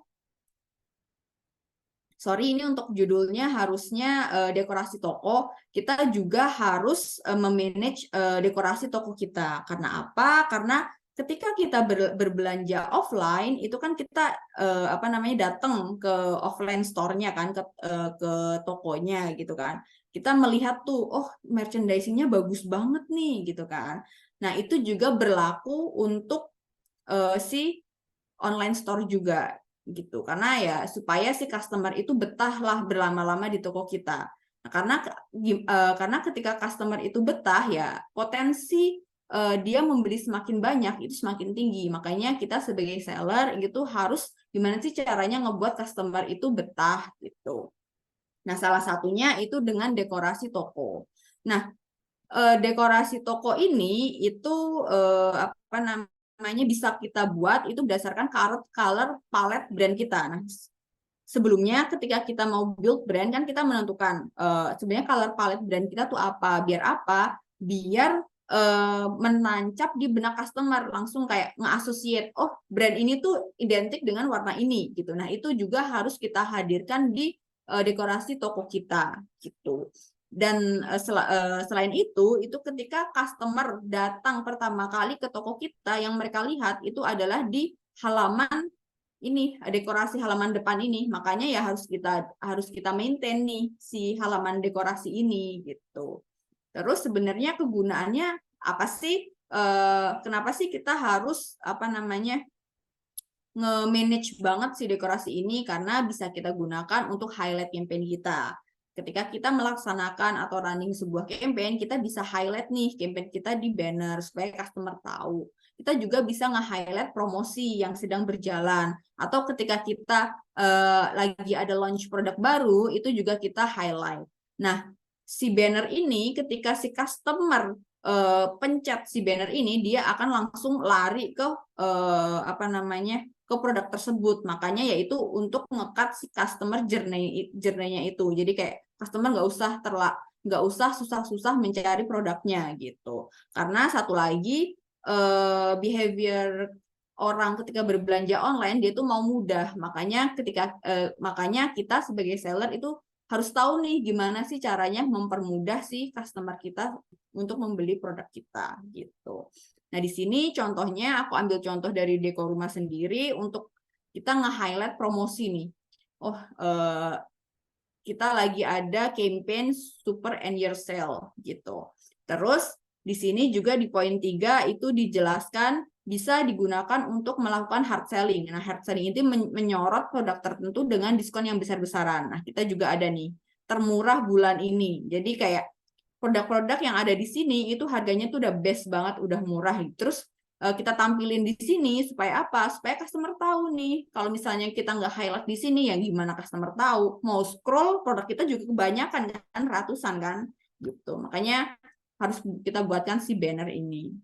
sorry ini untuk judulnya harusnya dekorasi toko, kita juga harus memanage dekorasi toko kita. Karena apa? Karena ketika kita berbelanja offline itu kan kita datang ke offline store-nya kan ke tokonya gitu kan. Kita melihat tuh, oh merchandising-nya bagus banget nih gitu kan. Nah, itu juga berlaku untuk si online store juga gitu. Karena ya supaya si customer itu betahlah berlama-lama di toko kita. Nah, karena ketika customer itu betah ya potensi dia membeli semakin banyak itu semakin tinggi. Makanya kita sebagai seller gitu harus gimana sih caranya ngebuat customer itu betah gitu. Nah, salah satunya itu dengan dekorasi toko. Nah, dekorasi toko ini itu apa namanya bisa kita buat itu berdasarkan color palette brand kita. Nah, sebelumnya ketika kita mau build brand kan kita menentukan sebenarnya color palette brand kita tuh apa, biar apa? Biar menancap di benak customer langsung kayak nge-associate, oh brand ini tuh identik dengan warna ini gitu. Nah, itu juga harus kita hadirkan di dekorasi toko kita gitu. Dan selain itu ketika customer datang pertama kali ke toko kita, yang mereka lihat itu adalah di halaman ini, dekorasi halaman depan ini. Makanya ya harus kita maintain nih si halaman dekorasi ini gitu. Terus sebenarnya kegunaannya apa sih? Kenapa sih kita harus nge-manage banget si dekorasi ini? Karena bisa kita gunakan untuk highlight campaign kita. Ketika kita melaksanakan atau running sebuah campaign, kita bisa highlight nih campaign kita di banner supaya customer tahu. Kita juga bisa nge-highlight promosi yang sedang berjalan. Atau ketika kita lagi ada launch produk baru, itu juga kita highlight. Nah, si banner ini ketika si customer pencet si banner ini, dia akan langsung lari ke ke produk tersebut. Makanya yaitu untuk nge-cut si customer journey-nya itu. Jadi kayak customer nggak usah nggak usah susah-susah mencari produknya gitu. Karena satu lagi behavior orang ketika berbelanja online dia tuh mau mudah, makanya kita sebagai seller itu harus tahu nih gimana sih caranya mempermudah si customer kita untuk membeli produk kita gitu. Nah di sini contohnya aku ambil contoh dari Deko Rumah sendiri untuk kita nge-highlight promosi nih. Oh, kita lagi ada campaign Super End Year Sale gitu. Terus di sini juga di poin 3 itu dijelaskan bisa digunakan untuk melakukan hard selling. Nah, hard selling itu menyorot produk tertentu dengan diskon yang besar-besaran. Nah, kita juga ada nih termurah bulan ini. Jadi kayak produk-produk yang ada di sini itu harganya tuh udah best banget, udah murah. Terus kita tampilin di sini supaya apa? Supaya customer tahu nih. Kalau misalnya kita nggak highlight di sini, ya gimana customer tahu? Mau scroll produk kita juga kebanyakan kan, ratusan kan, gitu. Makanya harus kita buatkan si banner ini.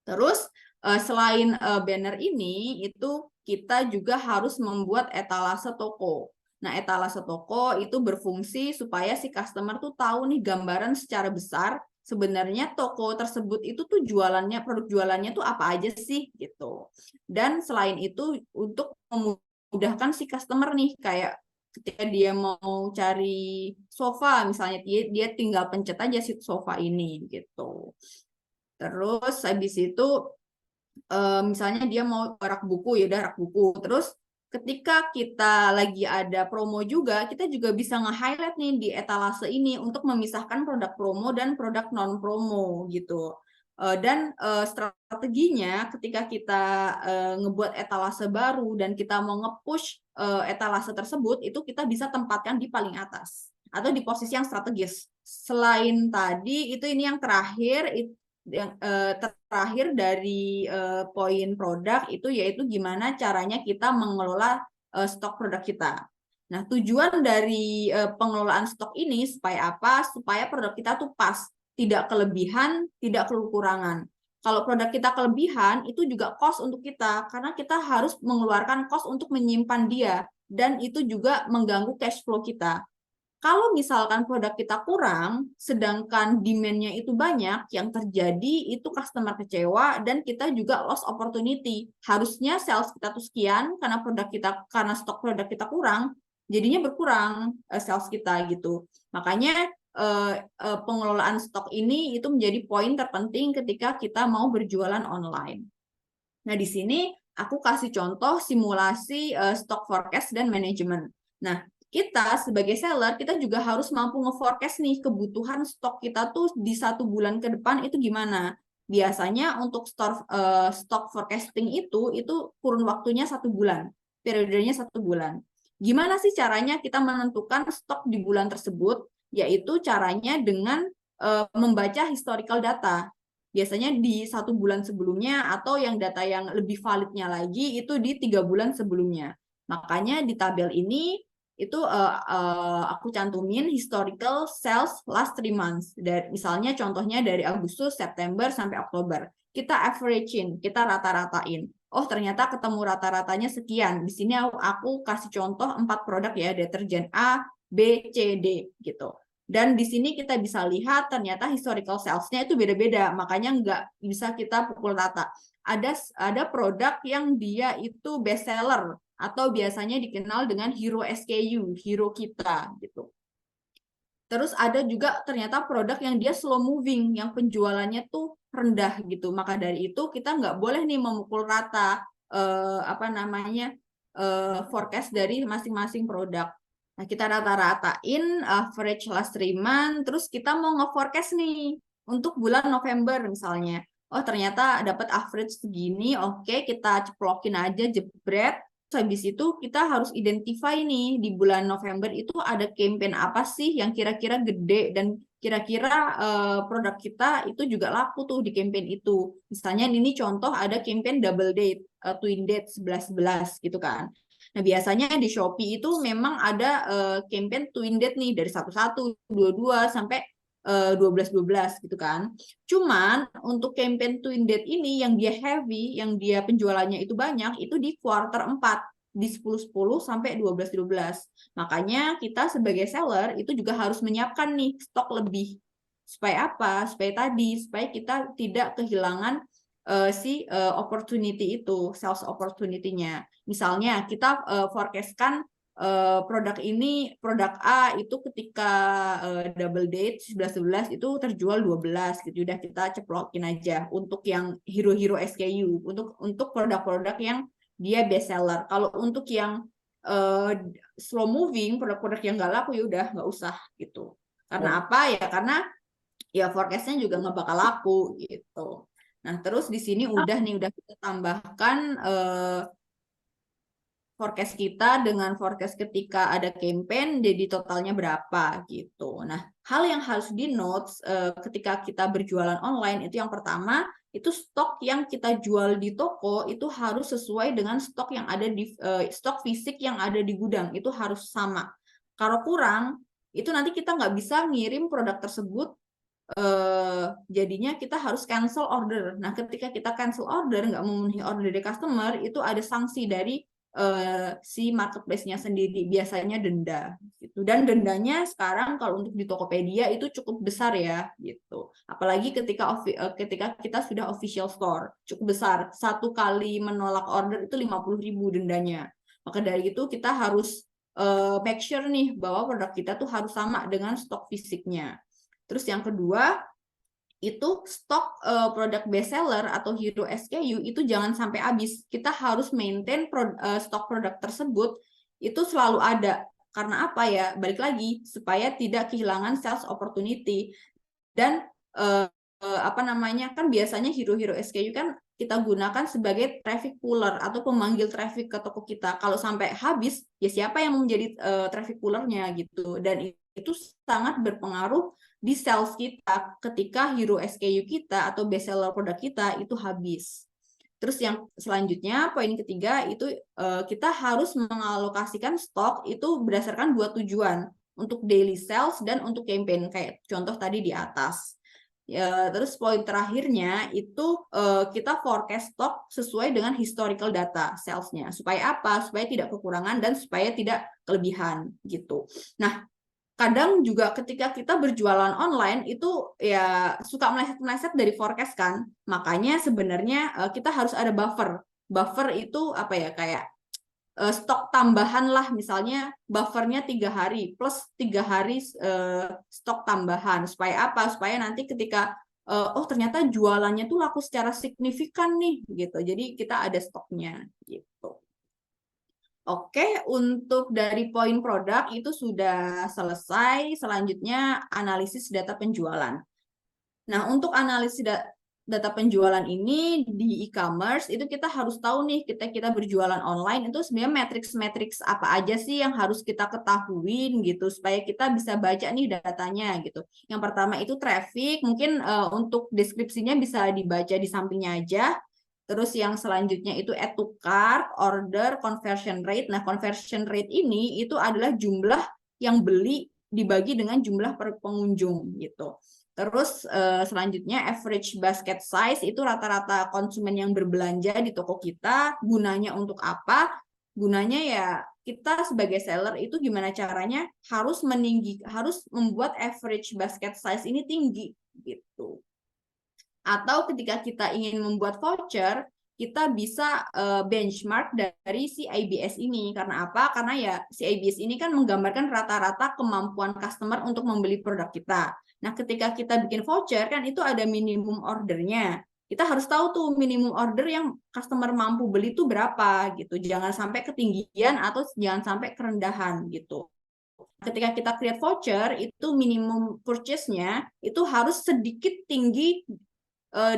Terus selain banner ini, itu kita juga harus membuat etalase toko. Nah, etalase toko itu berfungsi supaya si customer tuh tahu nih gambaran secara besar sebenarnya toko tersebut itu tuh jualannya, produk jualannya tuh apa aja sih gitu. Dan selain itu untuk memudahkan si customer nih, kayak ketika dia mau cari sofa misalnya, dia tinggal pencet aja si sofa ini gitu. Terus habis itu misalnya dia mau rak buku, ya udah rak buku. Terus ketika kita lagi ada promo juga, kita juga bisa nge-highlight nih di etalase ini untuk memisahkan produk promo dan produk non promo gitu. Dan strateginya ketika kita ngebuat etalase baru dan kita mau nge-push etalase tersebut, itu kita bisa tempatkan di paling atas atau di posisi yang strategis. Selain tadi, itu ini yang terakhir, yang terakhir dari poin produk itu yaitu gimana caranya kita mengelola stok produk kita. Nah, tujuan dari pengelolaan stok ini supaya apa? Supaya produk kita tuh pas, tidak kelebihan, tidak kekurangan. Kalau produk kita kelebihan, itu juga cost untuk kita, karena kita harus mengeluarkan cost untuk menyimpan dia, dan itu juga mengganggu cash flow kita. Kalau misalkan produk kita kurang, sedangkan demand-nya itu banyak, yang terjadi itu customer kecewa dan kita juga loss opportunity. Harusnya sales kita tuh sekian, karena stok produk kita kurang, jadinya berkurang sales kita gitu. Makanya pengelolaan stok ini itu menjadi poin terpenting ketika kita mau berjualan online. Nah, di sini aku kasih contoh simulasi stock forecast dan manajemen. Nah, kita sebagai seller, kita juga harus mampu nge-forecast nih kebutuhan stok kita tuh di 1 bulan ke depan itu gimana. Biasanya untuk stock forecasting itu kurun waktunya 1 bulan, periodenya 1 bulan. Gimana sih caranya kita menentukan stok di bulan tersebut? Yaitu caranya dengan membaca historical data. Biasanya di 1 bulan sebelumnya atau yang data yang lebih validnya lagi itu di 3 bulan sebelumnya. Makanya di tabel ini itu aku cantumin historical sales last 3 months. Misalnya contohnya dari Agustus, September, sampai Oktober. Kita average-in, kita rata-ratain. Oh, ternyata ketemu rata-ratanya sekian. Di sini aku kasih contoh 4 produk ya, deterjen A, B, C, D gitu. Dan di sini kita bisa lihat ternyata historical sales-nya itu beda-beda, makanya nggak bisa kita pukul rata. Ada produk yang dia itu best seller, atau biasanya dikenal dengan hero SKU, hero kita gitu. Terus ada juga ternyata produk yang dia slow moving, yang penjualannya tuh rendah gitu. Maka dari itu kita nggak boleh nih memukul rata forecast dari masing-masing produk. Nah, kita rata-ratain average last 3 month, terus kita mau nge-forecast nih untuk bulan November misalnya. Oh, ternyata dapat average segini, oke, kita ceplokin aja jebret. Habis itu kita harus identify nih di bulan November itu ada campaign apa sih yang kira-kira gede dan kira-kira produk kita itu juga laku tuh di campaign itu. Misalnya ini contoh ada campaign double date, twin date 11-11 gitu kan. Nah, biasanya di Shopee itu memang ada campaign twin date nih dari 11, 22 sampai 12-12 gitu kan. Cuman untuk campaign twin date ini yang dia heavy, yang dia penjualannya itu banyak, itu di quarter 4. di 10-10 sampai 12-12. Makanya kita sebagai seller itu juga harus menyiapkan nih stok lebih. Supaya apa? Supaya kita tidak kehilangan opportunity itu, sales opportunity-nya. Misalnya kita forecast-kan produk A itu ketika double date 11-11 itu terjual 12 gitu. Udah kita ceplokin aja untuk yang hero-hero SKU, untuk produk-produk yang dia best seller. Kalau untuk yang slow moving, produk-produk yang nggak laku ya udah nggak usah gitu. Karena apa ya? Karena ya forecast-nya juga nggak bakal laku gitu. Nah, terus di sini udah kita tambahkan forecast kita dengan forecast ketika ada campaign, jadi totalnya berapa gitu. Nah, hal yang harus di notes ketika kita berjualan online itu yang pertama, itu stok yang kita jual di toko itu harus sesuai dengan stok yang ada di stok fisik yang ada di gudang, itu harus sama. Kalau kurang, itu nanti kita nggak bisa ngirim produk tersebut, jadinya kita harus cancel order. Nah, ketika kita cancel order, nggak memenuhi order dari customer, itu ada sanksi dari si marketplace-nya sendiri, biasanya denda gitu. Dan dendanya sekarang kalau untuk di Tokopedia itu cukup besar ya gitu. Apalagi ketika kita sudah official store, cukup besar. Satu kali menolak order itu 50.000 dendanya. Maka dari itu kita harus make sure nih bahwa produk kita tuh harus sama dengan stok fisiknya. Terus yang kedua, itu stok produk best seller atau hero SKU itu jangan sampai habis. Kita harus maintain stok produk tersebut itu selalu ada. Karena apa ya? Balik lagi supaya tidak kehilangan sales opportunity. Dan apa namanya? Kan biasanya hero-hero SKU kan kita gunakan sebagai traffic puller atau pemanggil traffic ke toko kita. Kalau sampai habis, ya siapa yang menjadi traffic pullernya gitu. Dan itu sangat berpengaruh di sales kita ketika hero SKU kita atau best seller produk kita itu habis. Terus yang selanjutnya, poin ketiga itu kita harus mengalokasikan stok itu berdasarkan dua tujuan, untuk daily sales dan untuk campaign, kayak contoh tadi di atas. Terus poin terakhirnya itu kita forecast stok sesuai dengan historical data salesnya. Supaya apa? Supaya tidak kekurangan dan supaya tidak kelebihan gitu. Nah, kadang juga ketika kita berjualan online itu ya suka meleset-meleset dari forecast kan. Makanya sebenarnya kita harus ada buffer. Buffer itu apa ya, kayak stok tambahan lah, misalnya buffernya 3 hari plus 3 hari stok tambahan. Supaya apa? Supaya nanti ketika oh ternyata jualannya tuh laku secara signifikan nih gitu. Jadi kita ada stoknya gitu. Oke, untuk dari poin produk itu sudah selesai. Selanjutnya analisis data penjualan. Nah, untuk analisis data penjualan ini di e-commerce itu kita harus tahu nih, kita berjualan online itu sebenarnya matriks-matriks apa aja sih yang harus kita ketahuin gitu supaya kita bisa baca nih datanya gitu. Yang pertama itu traffic, mungkin untuk deskripsinya bisa dibaca di sampingnya aja. Terus yang selanjutnya itu add to cart, order, conversion rate. Nah, conversion rate ini itu adalah jumlah yang beli dibagi dengan jumlah per pengunjung gitu. Terus selanjutnya average basket size itu rata-rata konsumen yang berbelanja di toko kita. Gunanya untuk apa? Gunanya ya kita sebagai seller itu gimana caranya harus membuat average basket size ini tinggi gitu. Atau ketika kita ingin membuat voucher, kita bisa benchmark dari si IBS ini. Karena apa? Karena ya si IBS ini kan menggambarkan rata-rata kemampuan customer untuk membeli produk kita. Nah, ketika kita bikin voucher kan itu ada minimum ordernya. Kita harus tahu tuh minimum order yang customer mampu beli itu berapa gitu. Jangan sampai ketinggian atau jangan sampai kerendahan gitu. Ketika kita create voucher, itu minimum purchase-nya itu harus sedikit tinggi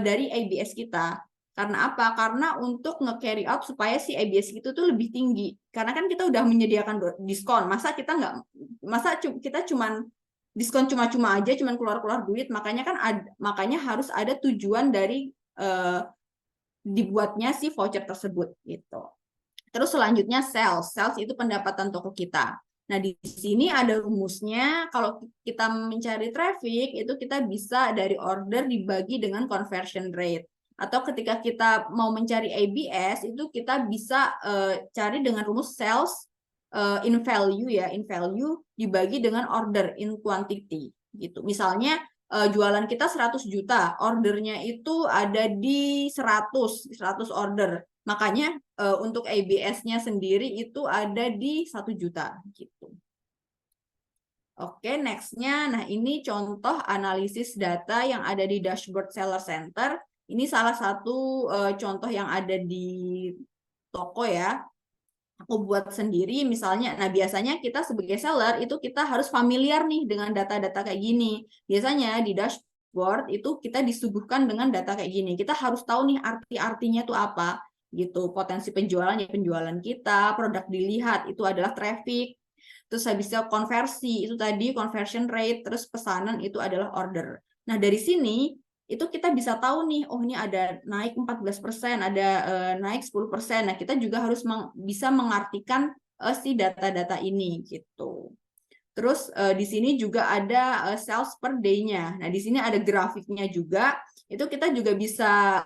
dari IBS kita. Karena apa? Karena untuk nge-carry out supaya si IBS itu tuh lebih tinggi. Karena kan kita udah menyediakan diskon. Masa kita cuman diskon cuma-cuma aja, cuman keluar-keluar duit. Makanya harus ada tujuan dari dibuatnya si voucher tersebut gitu. Terus selanjutnya sales. Sales itu pendapatan toko kita. Nah, di sini ada rumusnya. Kalau kita mencari traffic, itu kita bisa dari order dibagi dengan conversion rate. Atau ketika kita mau mencari ABS, itu kita bisa cari dengan rumus sales in value ya, in value dibagi dengan order in quantity gitu. Misalnya jualan kita 100 juta, ordernya itu ada di 100 order. Makanya untuk ABS-nya sendiri itu ada di 1 juta gitu. Oke, next-nya. Nah, ini contoh analisis data yang ada di dashboard Seller Center. Ini salah satu contoh yang ada di toko ya. Aku buat sendiri misalnya. Nah, biasanya kita sebagai seller itu kita harus familiar nih dengan data-data kayak gini. Biasanya di dashboard itu kita disuguhkan dengan data kayak gini. Kita harus tahu nih arti-artinya tuh apa gitu. Potensi penjualannya, penjualan kita, produk dilihat itu adalah traffic. Terus habisnya konversi, itu tadi conversion rate, terus pesanan itu adalah order. Nah, dari sini itu kita bisa tahu nih, oh ini ada naik 14%, ada naik 10%. Nah, kita juga harus bisa mengartikan si data-data ini gitu. Terus di sini juga ada sales per day-nya. Nah, di sini ada grafiknya juga. Itu kita juga bisa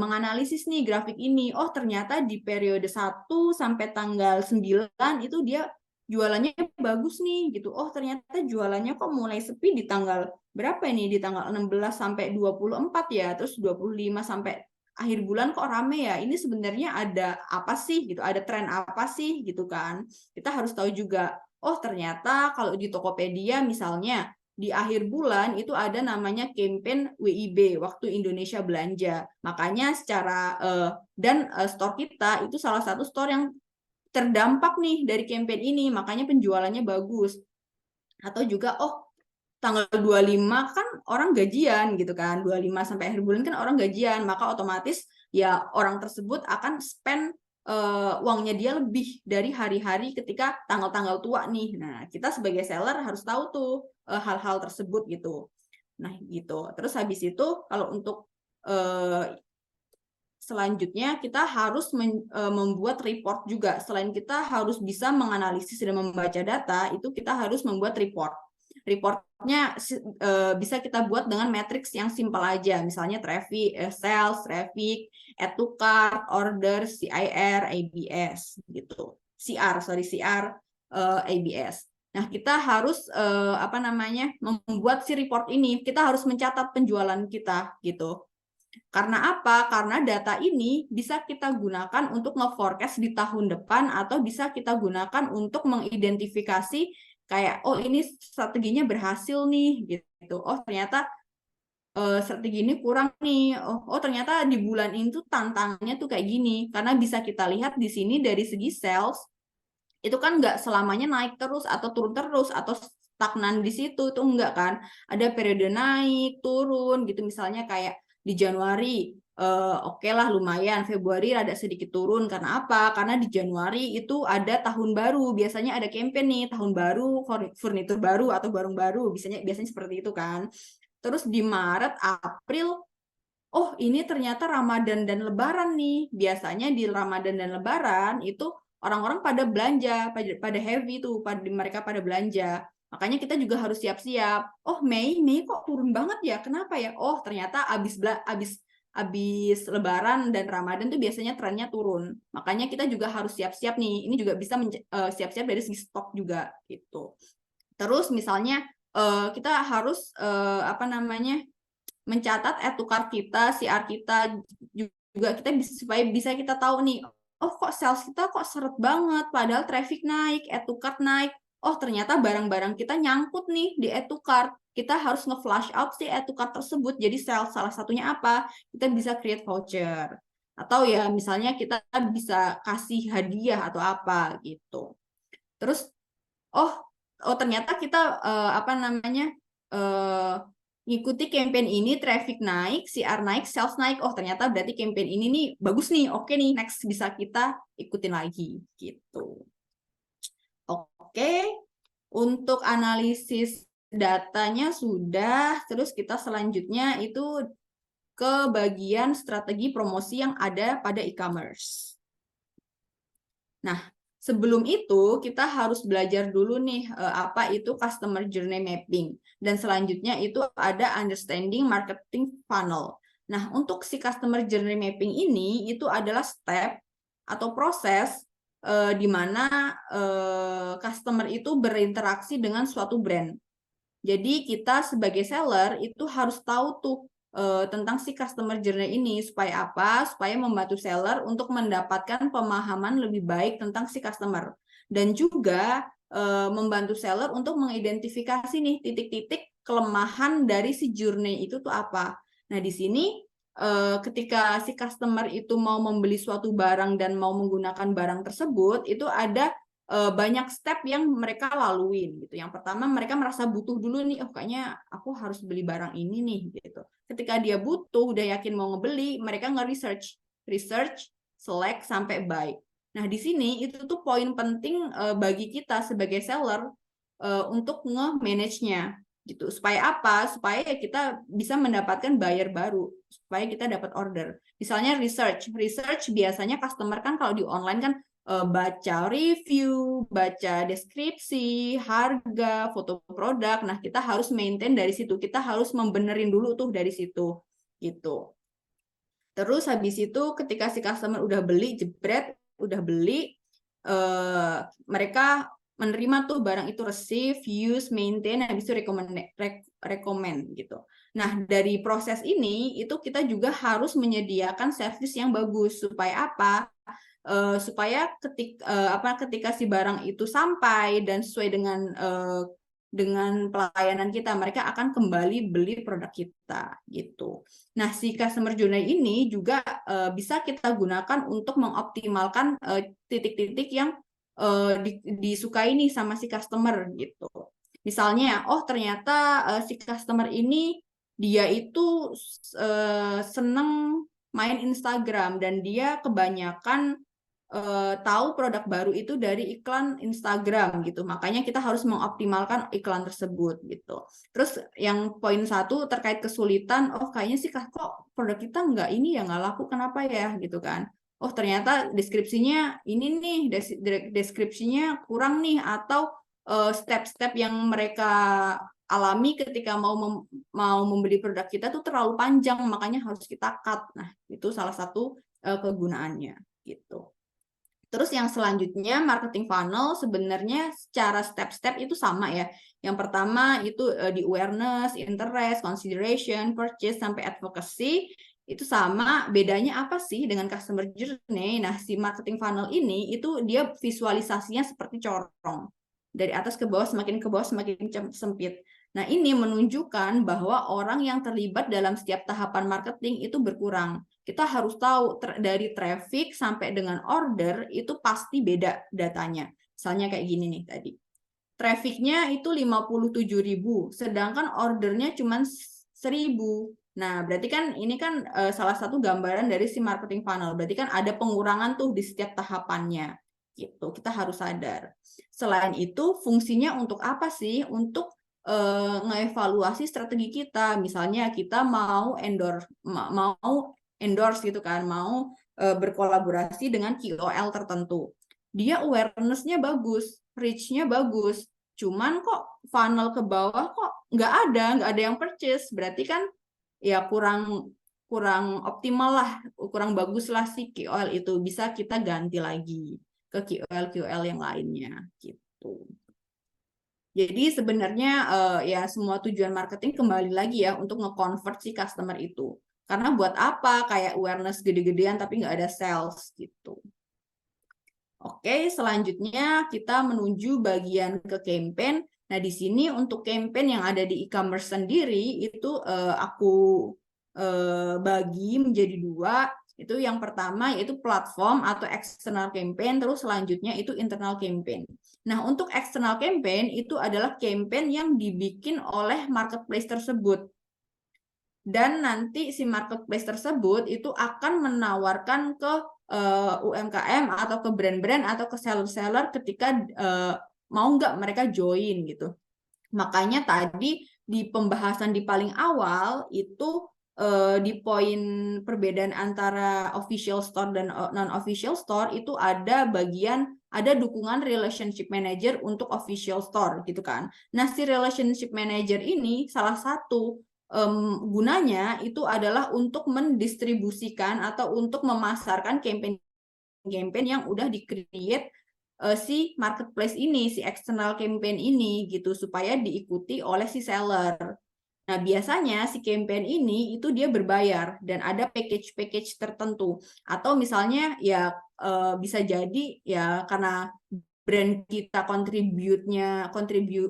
menganalisis nih grafik ini. Oh, ternyata di periode 1 sampai tanggal 9 itu dia jualannya bagus nih gitu. Oh, ternyata jualannya kok mulai sepi di tanggal berapa ini? Di tanggal 16 sampai 24 ya. Terus 25 sampai akhir bulan kok rame ya. Ini sebenarnya ada apa sih gitu? Ada tren apa sih gitu kan? Kita harus tahu juga. Oh, ternyata kalau di Tokopedia misalnya di akhir bulan itu ada namanya campaign WIB, Waktu Indonesia Belanja. Makanya secara dan store kita itu salah satu store yang terdampak nih dari campaign ini, makanya penjualannya bagus. Atau juga oh tanggal 25 kan orang gajian gitu kan, 25 sampai akhir bulan kan orang gajian, maka otomatis ya orang tersebut akan spend uangnya dia lebih dari hari-hari ketika tanggal-tanggal tua nih. Nah, kita sebagai seller harus tahu tuh hal-hal tersebut gitu. Nah, gitu. Terus habis itu kalau untuk selanjutnya kita harus membuat report juga. Selain kita harus bisa menganalisis dan membaca data, itu kita harus membuat report. Reportnya bisa kita buat dengan matriks yang simpel aja, misalnya traffic, sales, traffic, add to cart, order, CIR, ABS gitu. CR, ABS. Nah, kita harus membuat si report ini. Kita harus mencatat penjualan kita gitu. Karena apa? Karena data ini bisa kita gunakan untuk nge-forecast di tahun depan atau bisa kita gunakan untuk mengidentifikasi kayak oh ini strateginya berhasil nih gitu. Oh ternyata strategi ini kurang nih. Oh ternyata di bulan ini tuh tantangannya tuh kayak gini. Karena bisa kita lihat di sini dari segi sales itu kan nggak selamanya naik terus atau turun terus atau stagnan di situ tuh enggak kan. Ada periode naik, turun gitu misalnya kayak di Januari oke lah lumayan, Februari rada sedikit turun karena apa? Karena di Januari itu ada tahun baru, biasanya ada campaign nih tahun baru, furnitur baru atau barang baru, biasanya seperti itu kan. Terus di Maret, April, oh ini ternyata Ramadan dan Lebaran nih. Biasanya di Ramadan dan Lebaran itu orang-orang pada belanja, pada heavy tuh, mereka pada belanja. Makanya kita juga harus siap-siap. Oh Mei kok turun banget ya? Kenapa ya? Oh ternyata abis Lebaran dan Ramadan tuh biasanya trennya turun. Makanya kita juga harus siap-siap nih. Ini juga bisa siap-siap dari segi stok juga gitu. Terus misalnya kita harus mencatat add to cart kita, CR kita juga kita supaya bisa kita tahu nih. Oh kok sales kita kok seret banget, padahal traffic naik, add to cart naik. Oh ternyata barang-barang kita nyangkut nih di add to cart. Kita harus nge-flash out si add to cart tersebut. Jadi sales salah satunya apa? Kita bisa create voucher. Atau ya misalnya kita bisa kasih hadiah atau apa gitu. Terus oh ternyata kita ngikuti campaign ini, traffic naik, CR naik, sales naik. Oh ternyata berarti campaign ini nih bagus nih, oke nih, next bisa kita ikutin lagi gitu. Oke, untuk analisis datanya sudah, terus kita selanjutnya itu ke bagian strategi promosi yang ada pada e-commerce. Nah, sebelum itu kita harus belajar dulu nih apa itu customer journey mapping. Dan selanjutnya itu ada understanding marketing funnel. Nah, untuk si customer journey mapping ini itu adalah step atau proses di mana customer itu berinteraksi dengan suatu brand. Jadi kita sebagai seller itu harus tahu tuh tentang si customer journey ini supaya apa? Supaya membantu seller untuk mendapatkan pemahaman lebih baik tentang si customer dan juga membantu seller untuk mengidentifikasi nih titik-titik kelemahan dari si journey itu tuh apa. Nah, di sini ketika si customer itu mau membeli suatu barang dan mau menggunakan barang tersebut, itu ada banyak step yang mereka laluin gitu. Yang pertama mereka merasa butuh dulu nih, oh kayaknya aku harus beli barang ini nih gitu. Ketika dia butuh, udah yakin mau ngebeli, mereka nge-research, select sampai buy. Nah, di sini itu tuh poin penting bagi kita sebagai seller untuk nge-manage-nya gitu. Supaya apa? Supaya kita bisa mendapatkan buyer baru, supaya kita dapat order. Misalnya research biasanya customer kan kalau di online kan baca review, baca deskripsi, harga, foto produk. Nah, kita harus maintain dari situ. Kita harus membenerin dulu tuh dari situ. Gitu. Terus habis itu ketika si customer udah beli, jebret, udah beli, mereka menerima tuh barang itu receive, use, maintain, habis itu recommend gitu. Nah, dari proses ini itu kita juga harus menyediakan service yang bagus supaya apa? Supaya ketika si barang itu sampai dan sesuai dengan pelayanan kita, mereka akan kembali beli produk kita gitu. Nah, si customer journey ini juga bisa kita gunakan untuk mengoptimalkan titik-titik yang disukai nih sama si customer gitu. Misalnya, oh ternyata si customer ini dia itu seneng main Instagram dan dia kebanyakan tahu produk baru itu dari iklan Instagram gitu. Makanya kita harus mengoptimalkan iklan tersebut gitu. Terus yang poin 1 terkait kesulitan, oh kayaknya sih kok produk kita nggak ini ya, nggak laku, kenapa ya gitu kan. Oh ternyata deskripsinya ini nih, deskripsinya kurang nih, atau step-step yang mereka alami ketika mau membeli produk kita tuh terlalu panjang, makanya harus kita cut. Nah, itu salah satu kegunaannya gitu. Terus yang selanjutnya marketing funnel sebenarnya secara step-step itu sama ya. Yang pertama itu di awareness, interest, consideration, purchase sampai advocacy itu sama. Bedanya apa sih dengan customer journey? Nah, si marketing funnel ini itu dia visualisasinya seperti corong. Dari atas ke bawah, semakin ke bawah semakin sempit. Nah, ini menunjukkan bahwa orang yang terlibat dalam setiap tahapan marketing itu berkurang. Kita harus tahu dari traffic sampai dengan order itu pasti beda datanya. Misalnya kayak gini nih tadi. Trafficnya itu 57.000, sedangkan ordernya cuma 1.000. Nah, berarti kan ini kan salah satu gambaran dari si marketing funnel. Berarti kan ada pengurangan tuh di setiap tahapannya. Gitu, kita harus sadar. Selain itu, fungsinya untuk apa sih? Untuk ngevaluasi strategi kita. Misalnya kita mau endorse gitu kan, mau berkolaborasi dengan KOL tertentu. Dia awareness-nya bagus, reach-nya bagus, cuman kok funnel ke bawah kok nggak ada yang purchase. Berarti kan ya kurang optimal lah, kurang bagus lah si KOL itu. Bisa kita ganti lagi ke KOL yang lainnya gitu. Jadi sebenarnya ya semua tujuan marketing kembali lagi ya untuk nge-convert si customer itu. Karena buat apa kayak awareness gede-gedean tapi nggak ada sales gitu. Oke, selanjutnya kita menuju bagian ke campaign. Nah, di sini untuk campaign yang ada di e-commerce sendiri itu aku bagi menjadi 2. Itu yang pertama yaitu platform atau external campaign, terus selanjutnya itu internal campaign. Nah, untuk external campaign itu adalah campaign yang dibikin oleh marketplace tersebut. Dan nanti si marketplace tersebut itu akan menawarkan ke UMKM atau ke brand-brand atau ke seller-seller ketika mau nggak mereka join gitu. Makanya tadi di pembahasan di paling awal itu di poin perbedaan antara official store dan non-official store itu ada dukungan relationship manager untuk official store gitu kan. Nah, si relationship manager ini salah satu gunanya itu adalah untuk mendistribusikan atau untuk memasarkan campaign yang udah di-create si marketplace ini, si external campaign ini gitu supaya diikuti oleh si seller. Nah, biasanya si campaign ini itu dia berbayar dan ada package-package tertentu. Atau misalnya ya bisa jadi ya karena brand kita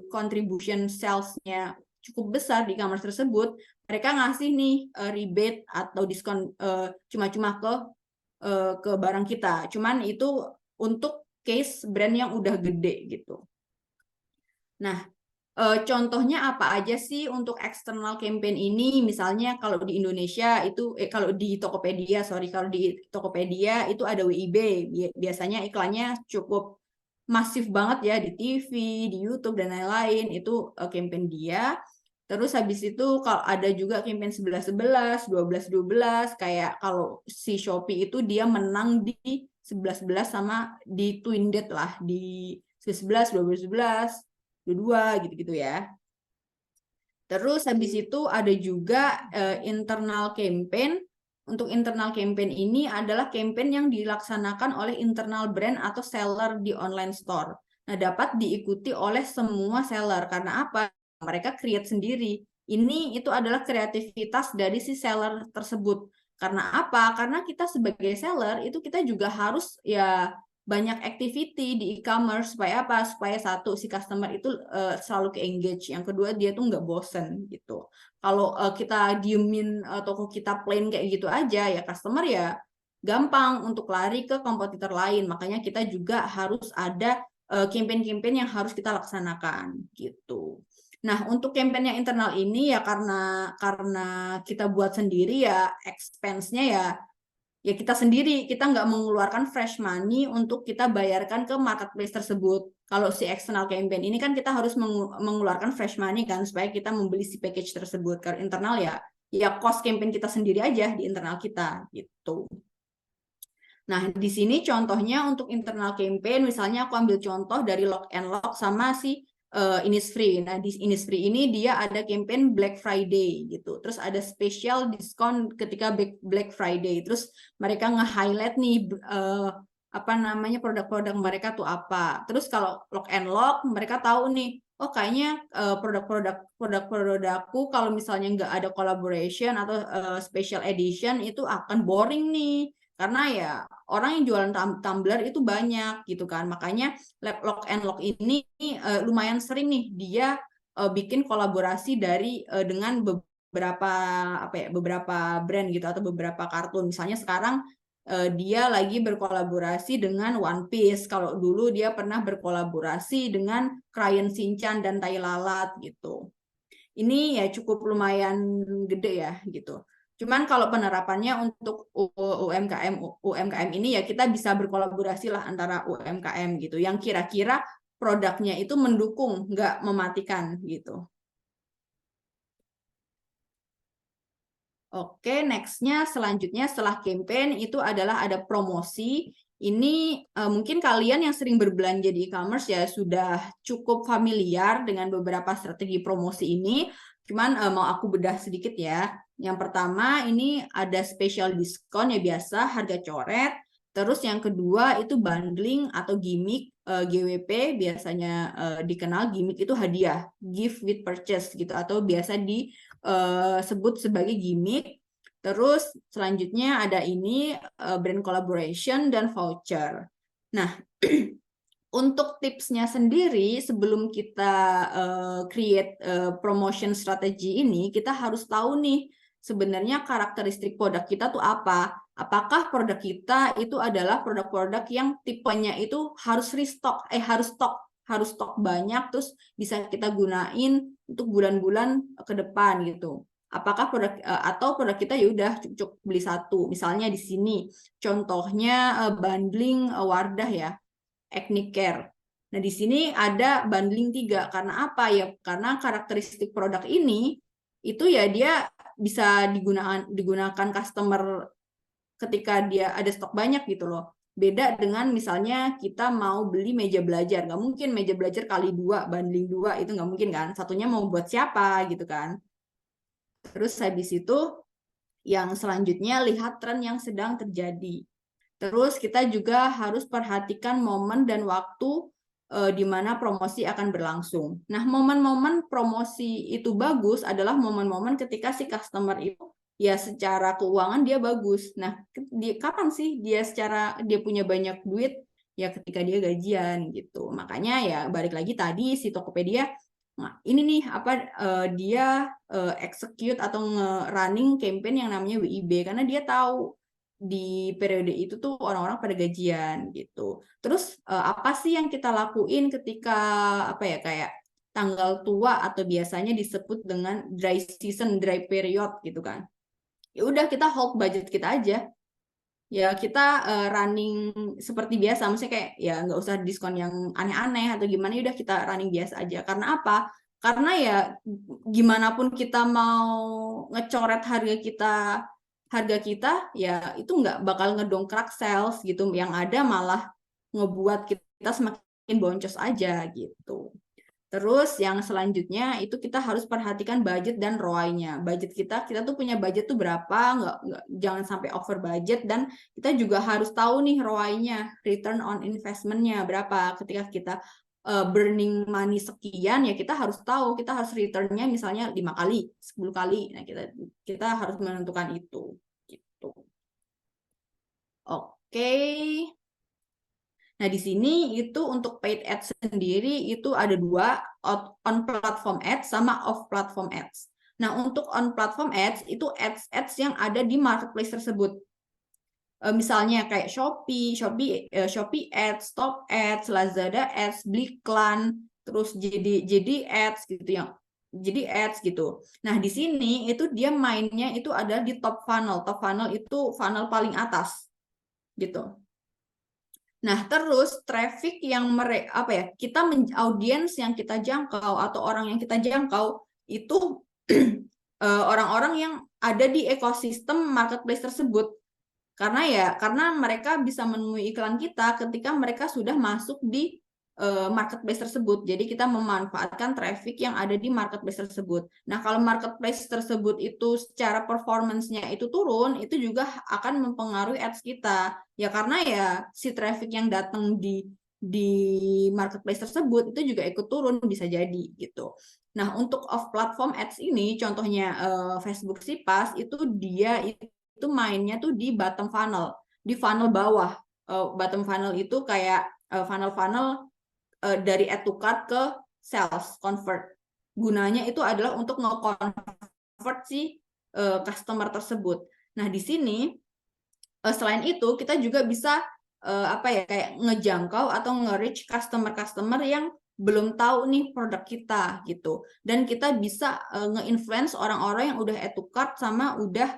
contribution sales-nya cukup besar di e-commerce tersebut, mereka ngasih nih rebate atau diskon cuma-cuma ke barang kita. Cuman itu untuk case brand yang udah gede gitu. Nah, contohnya apa aja sih untuk external campaign ini? Misalnya kalau di Indonesia itu, kalau di Tokopedia, kalau di Tokopedia itu ada WIB. Biasanya iklannya cukup masif banget ya di TV, di YouTube dan lain-lain. Itu campaign dia. Terus habis itu kalau ada juga campaign 11-11, 12-12, kayak kalau si Shopee itu dia menang di 11-11 sama di Twin Dead lah, di 11, 12-12, 22 gitu-gitu ya. Terus habis itu ada juga internal campaign. Untuk internal campaign ini adalah campaign yang dilaksanakan oleh internal brand atau seller di online store. Nah, dapat diikuti oleh semua seller. Karena apa? Mereka create sendiri. Ini itu adalah kreativitas dari si seller tersebut. Karena apa? Karena kita sebagai seller itu kita juga harus ya banyak activity di e-commerce supaya apa? Supaya satu si customer itu selalu ke-engage. Yang kedua dia tuh nggak bosen gitu. Kalau kita diemin toko kita plain kayak gitu aja ya customer ya gampang untuk lari ke kompetitor lain. Makanya kita juga harus ada campaign-campaign yang harus kita laksanakan gitu. Nah, untuk campaign yang internal ini ya karena kita buat sendiri ya expense-nya ya kita sendiri, kita nggak mengeluarkan fresh money untuk kita bayarkan ke marketplace tersebut. Kalau si external campaign ini kan kita harus mengeluarkan fresh money kan supaya kita membeli si package tersebut. Kalau internal ya cost campaign kita sendiri aja di internal kita gitu. Nah, di sini contohnya untuk internal campaign, misalnya aku ambil contoh dari Lock and Lock sama si Innisfree. Nah, di Innisfree ini dia ada campaign Black Friday gitu. Terus ada special diskon ketika Black Friday. Terus mereka nge-highlight nih apa namanya produk-produk mereka tuh apa. Terus kalau Lock and Lock mereka tahu nih, oh kayaknya produk-produkku kalau misalnya nggak ada collaboration atau special edition itu akan boring nih. Karena ya orang yang jualan tumbler itu banyak gitu kan. Makanya Lock and Lock ini lumayan sering nih dia bikin kolaborasi dengan beberapa brand gitu atau beberapa kartun. Misalnya sekarang dia lagi berkolaborasi dengan One Piece. Kalau dulu dia pernah berkolaborasi dengan Crayon Shinchan dan Tai Lalat gitu. Ini ya cukup lumayan gede ya gitu. Cuman kalau penerapannya untuk UMKM ini ya kita bisa berkolaborasi lah antara UMKM gitu yang kira-kira produknya itu mendukung, nggak mematikan gitu. Oke, nextnya selanjutnya setelah campaign itu adalah ada promosi. Ini mungkin kalian yang sering berbelanja di e-commerce ya sudah cukup familiar dengan beberapa strategi promosi ini. Cuman mau aku bedah sedikit ya. Yang pertama ini ada special diskon ya biasa, harga coret. Terus yang kedua itu bundling atau gimmick, GWP biasanya dikenal gimmick itu hadiah, gift with purchase gitu atau biasa disebut sebagai gimmick. Terus selanjutnya ada ini brand collaboration dan voucher. Nah, untuk tipsnya sendiri sebelum kita create promotion strategi ini, kita harus tahu nih sebenarnya karakteristik produk kita tuh apa. Apakah produk kita itu adalah produk-produk yang tipenya itu harus restock, harus stok banyak terus bisa kita gunain untuk bulan-bulan ke depan gitu. Apakah atau produk kita ya udah cukup beli satu. Misalnya di sini contohnya bundling Wardah ya. Ethnic Care. Nah, di sini ada bundling 3. Karena apa ya? Karena karakteristik produk ini itu ya dia bisa digunakan customer ketika dia ada stok banyak gitu loh. Beda dengan misalnya kita mau beli meja belajar. Nggak mungkin meja belajar kali 2, bundling 2, itu nggak mungkin kan. Satunya mau buat siapa gitu kan. Terus habis itu yang selanjutnya lihat tren yang sedang terjadi. Terus kita juga harus perhatikan momen dan waktu di mana promosi akan berlangsung. Nah, momen-momen promosi itu bagus adalah momen-momen ketika si customer itu ya secara keuangan dia bagus. Nah, kapan sih dia punya banyak duit? Ya ketika dia gajian gitu. Makanya ya balik lagi tadi si Tokopedia, nah, ini nih apa dia execute atau running campaign yang namanya WIB karena dia tahu di periode itu tuh orang-orang pada gajian gitu. Terus apa sih yang kita lakuin ketika apa ya kayak tanggal tua atau biasanya disebut dengan dry season, dry period gitu kan. Ya udah kita hold budget kita aja. Ya kita running seperti biasa, maksudnya kayak ya nggak usah diskon yang aneh-aneh atau gimana, ya udah kita running biasa aja. Karena apa? Karena ya gimana pun kita mau ngecoret harga kita ya itu nggak bakal ngedongkrak sales gitu. Yang ada malah ngebuat kita semakin boncos aja gitu. Terus yang selanjutnya itu kita harus perhatikan budget dan ROI-nya. Budget kita tuh punya budget tuh berapa, jangan sampai over budget, dan kita juga harus tahu nih ROI-nya, return on investment-nya berapa. Ketika kita burning money sekian, ya kita harus tahu, kita harus return-nya misalnya 5 kali, 10 kali. Nah, kita harus menentukan itu. Gitu. Oke. Nah, di sini itu untuk paid ads sendiri itu ada dua, on platform ads sama off platform ads. Nah, untuk on platform ads itu ads yang ada di marketplace tersebut. Misalnya kayak Shopee ads, Top ads, Lazada ads, Blicklan, terus jadi ads gitu yang jadi ads gitu. Nah, di sini itu dia mainnya itu ada di top funnel. Top funnel itu funnel paling atas gitu. Nah, terus traffic yang audiens yang kita jangkau atau orang yang kita jangkau itu orang-orang yang ada di ekosistem marketplace tersebut. Karena mereka bisa menemui iklan kita ketika mereka sudah masuk di marketplace tersebut. Jadi kita memanfaatkan traffic yang ada di marketplace tersebut. Nah, kalau marketplace tersebut itu secara performance-nya itu turun, itu juga akan mempengaruhi ads kita. Ya karena ya si traffic yang datang di marketplace tersebut itu juga ikut turun, bisa jadi gitu. Nah, untuk off platform ads ini contohnya Facebook Sipas itu dia itu mainnya tuh di bottom funnel, di funnel bawah. Bottom funnel itu kayak funnel-funnel dari add to cart ke sales convert. Gunanya itu adalah untuk nge-convert si customer tersebut. Nah, di sini selain itu kita juga bisa kayak ngejangkau atau nge-reach customer-customer yang belum tahu nih produk kita gitu. Dan kita bisa nge-influence orang-orang yang udah add to cart sama udah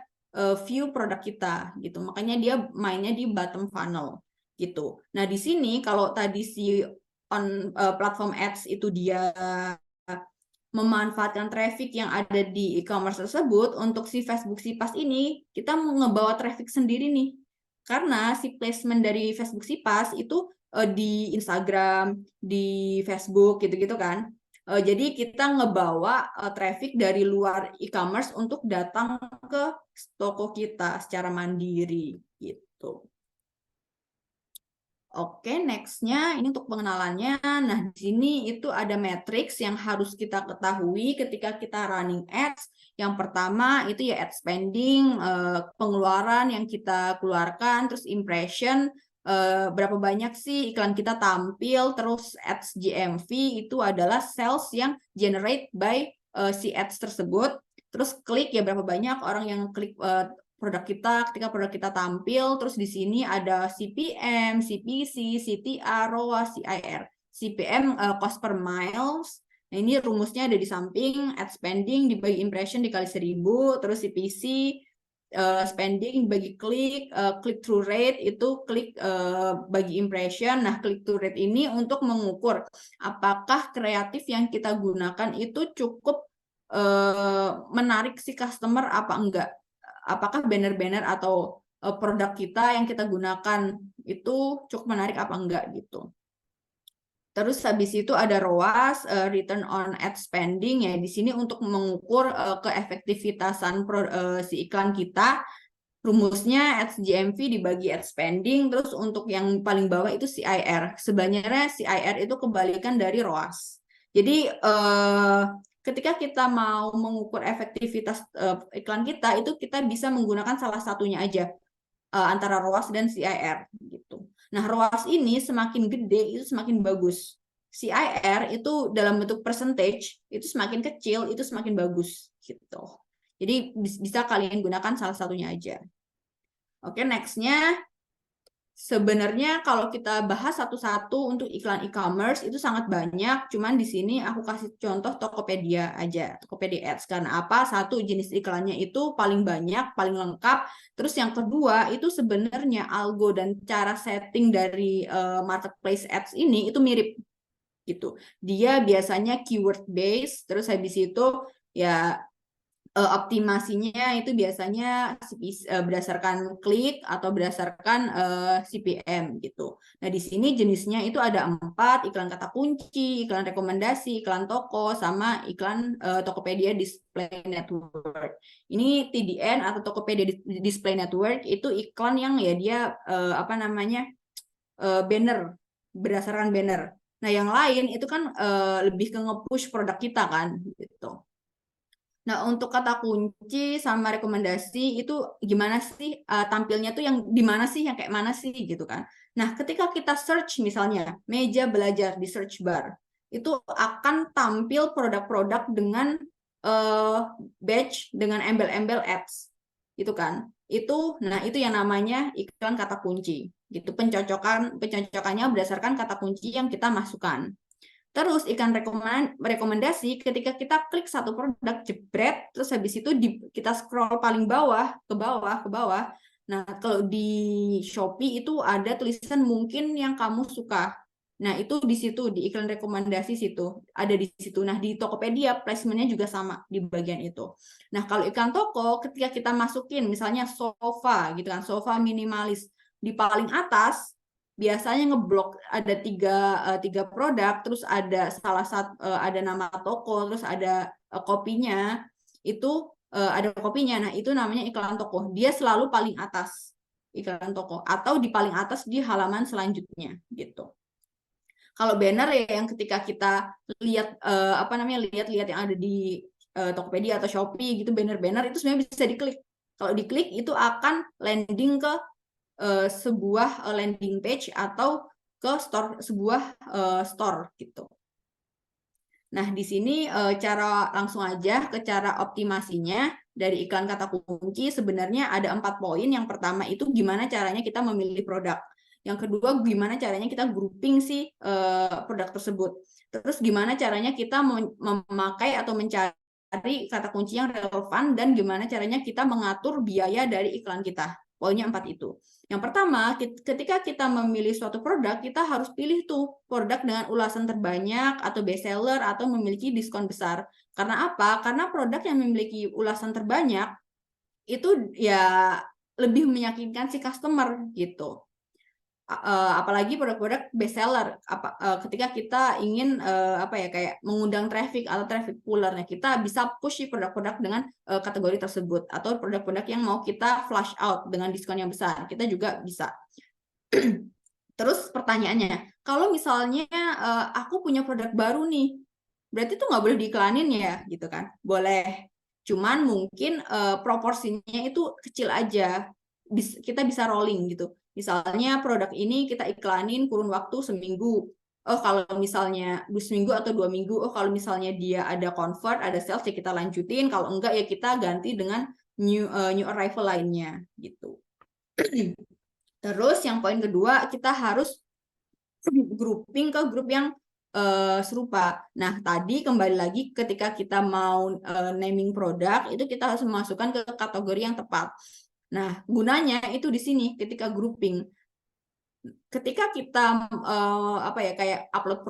view produk kita gitu. Makanya dia mainnya di bottom funnel gitu. Nah, di sini kalau tadi si on platform ads itu dia memanfaatkan traffic yang ada di e-commerce tersebut, untuk si Facebook Sipas ini kita mau ngebawa traffic sendiri nih. Karena si placement dari Facebook Sipas itu di Instagram, di Facebook gitu-gitu kan. Jadi kita ngebawa traffic dari luar e-commerce untuk datang ke toko kita secara mandiri gitu. Oke, next-nya ini untuk pengenalannya. Nah, di sini itu ada matrix yang harus kita ketahui ketika kita running ads. Yang pertama itu ya ad spending, pengeluaran yang kita keluarkan, terus impression, berapa banyak sih iklan kita tampil, terus ads GMV itu adalah sales yang generate by si ads tersebut. Terus klik ya berapa banyak orang yang klik produk kita ketika produk kita tampil. Terus di sini ada CPM, CPC, CTR, ROAS, CIR. CPM cost per miles. Nah, ini rumusnya ada di samping. Ad spending dibagi impression dikali 1000. Terus CPC spending bagi klik, click through rate itu klik bagi impression. Nah, click through rate ini untuk mengukur apakah kreatif yang kita gunakan itu cukup menarik si customer apa enggak. Apakah banner-banner atau produk kita yang kita gunakan itu cukup menarik apa enggak gitu. Terus habis itu ada ROAS, return on ad spending ya. Di sini untuk mengukur keefektivitasan si iklan kita. Rumusnya ads GMV dibagi ad spending. Terus untuk yang paling bawah itu CIR. Sebenarnya CIR itu kebalikan dari ROAS. Jadi ketika kita mau mengukur efektivitas iklan kita, itu kita bisa menggunakan salah satunya aja antara ROAS dan CIR gitu. Nah, ROAS ini semakin gede itu semakin bagus. CIR itu dalam bentuk percentage itu semakin kecil itu semakin bagus gitu. Jadi bisa kalian gunakan salah satunya aja. Oke, nextnya sebenarnya kalau kita bahas satu-satu untuk iklan e-commerce itu sangat banyak. Cuman di sini aku kasih contoh Tokopedia aja, Tokopedia Ads. Karena apa? Satu, jenis iklannya itu paling banyak, paling lengkap. Terus yang kedua itu sebenarnya algo dan cara setting dari marketplace ads ini itu mirip gitu. Dia biasanya keyword based, terus habis itu ya optimasinya itu biasanya berdasarkan klik atau berdasarkan CPM gitu. Nah, di sini jenisnya itu ada 4, iklan kata kunci, iklan rekomendasi, iklan toko, sama iklan Tokopedia Display Network. Ini TDN atau Tokopedia Display Network itu iklan yang ya dia banner, berdasarkan banner. Nah, yang lain itu kan lebih ke nge-push produk kita kan gitu. Nah, untuk kata kunci sama rekomendasi itu gimana sih tampilnya tuh yang di mana sih, yang kayak mana sih gitu kan. Nah, ketika kita search misalnya meja belajar di search bar, itu akan tampil produk-produk dengan badge dengan embel-embel ads gitu kan. Itu yang namanya iklan kata kunci. Gitu pencocokannya berdasarkan kata kunci yang kita masukkan. Terus iklan rekomendasi ketika kita klik satu produk jebret, terus habis itu kita scroll paling bawah ke bawah ke bawah. Nah, kalau di Shopee itu ada tulisan mungkin yang kamu suka. Nah, itu di situ di iklan rekomendasi situ ada di situ. Nah, di Tokopedia placementnya juga sama di bagian itu. Nah, kalau iklan toko ketika kita masukin misalnya sofa gitu kan, sofa minimalis di paling atas biasanya ngeblok ada tiga produk, terus ada ada nama toko, terus ada kopinya, itu ada kopinya. Nah, itu namanya iklan toko. Dia selalu paling atas iklan toko atau di paling atas di halaman selanjutnya gitu. Kalau banner ya yang ketika kita lihat lihat yang ada di Tokopedia atau Shopee gitu, banner-banner itu sebenarnya bisa diklik. Kalau diklik itu akan landing ke sebuah landing page atau ke sebuah store gitu. Nah, di sini cara langsung aja ke cara optimasinya dari iklan kata kunci sebenarnya ada 4 poin. Yang pertama itu gimana caranya kita memilih produk. Yang kedua gimana caranya kita grouping si produk tersebut. Terus gimana caranya kita memakai atau mencari kata kunci yang relevan dan gimana caranya kita mengatur biaya dari iklan kita. Poinnya 4 itu. Yang pertama, ketika kita memilih suatu produk, kita harus pilih tuh produk dengan ulasan terbanyak atau best seller atau memiliki diskon besar. Karena apa? Karena produk yang memiliki ulasan terbanyak itu ya lebih meyakinkan si customer gitu. Apalagi produk-produk best seller ketika kita ingin kayak mengundang traffic atau traffic pullernya, kita bisa push produk-produk dengan kategori tersebut atau produk-produk yang mau kita flash out dengan diskon yang besar, kita juga bisa. Terus pertanyaannya, kalau misalnya aku punya produk baru nih, berarti tuh nggak boleh diiklanin ya gitu kan? Boleh, cuman mungkin proporsinya itu kecil aja, kita bisa rolling gitu. Misalnya produk ini kita iklanin kurun waktu seminggu. Oh, kalau misalnya seminggu atau 2 minggu, oh kalau misalnya dia ada convert, ada sales ya kita lanjutin. Kalau enggak ya kita ganti dengan new arrival lainnya gitu. Terus yang poin kedua, kita harus grouping ke grup yang serupa. Nah, tadi kembali lagi ketika kita mau naming produk, itu kita harus memasukkan ke kategori yang tepat. Nah, gunanya itu di sini ketika grouping. Ketika kita kayak upload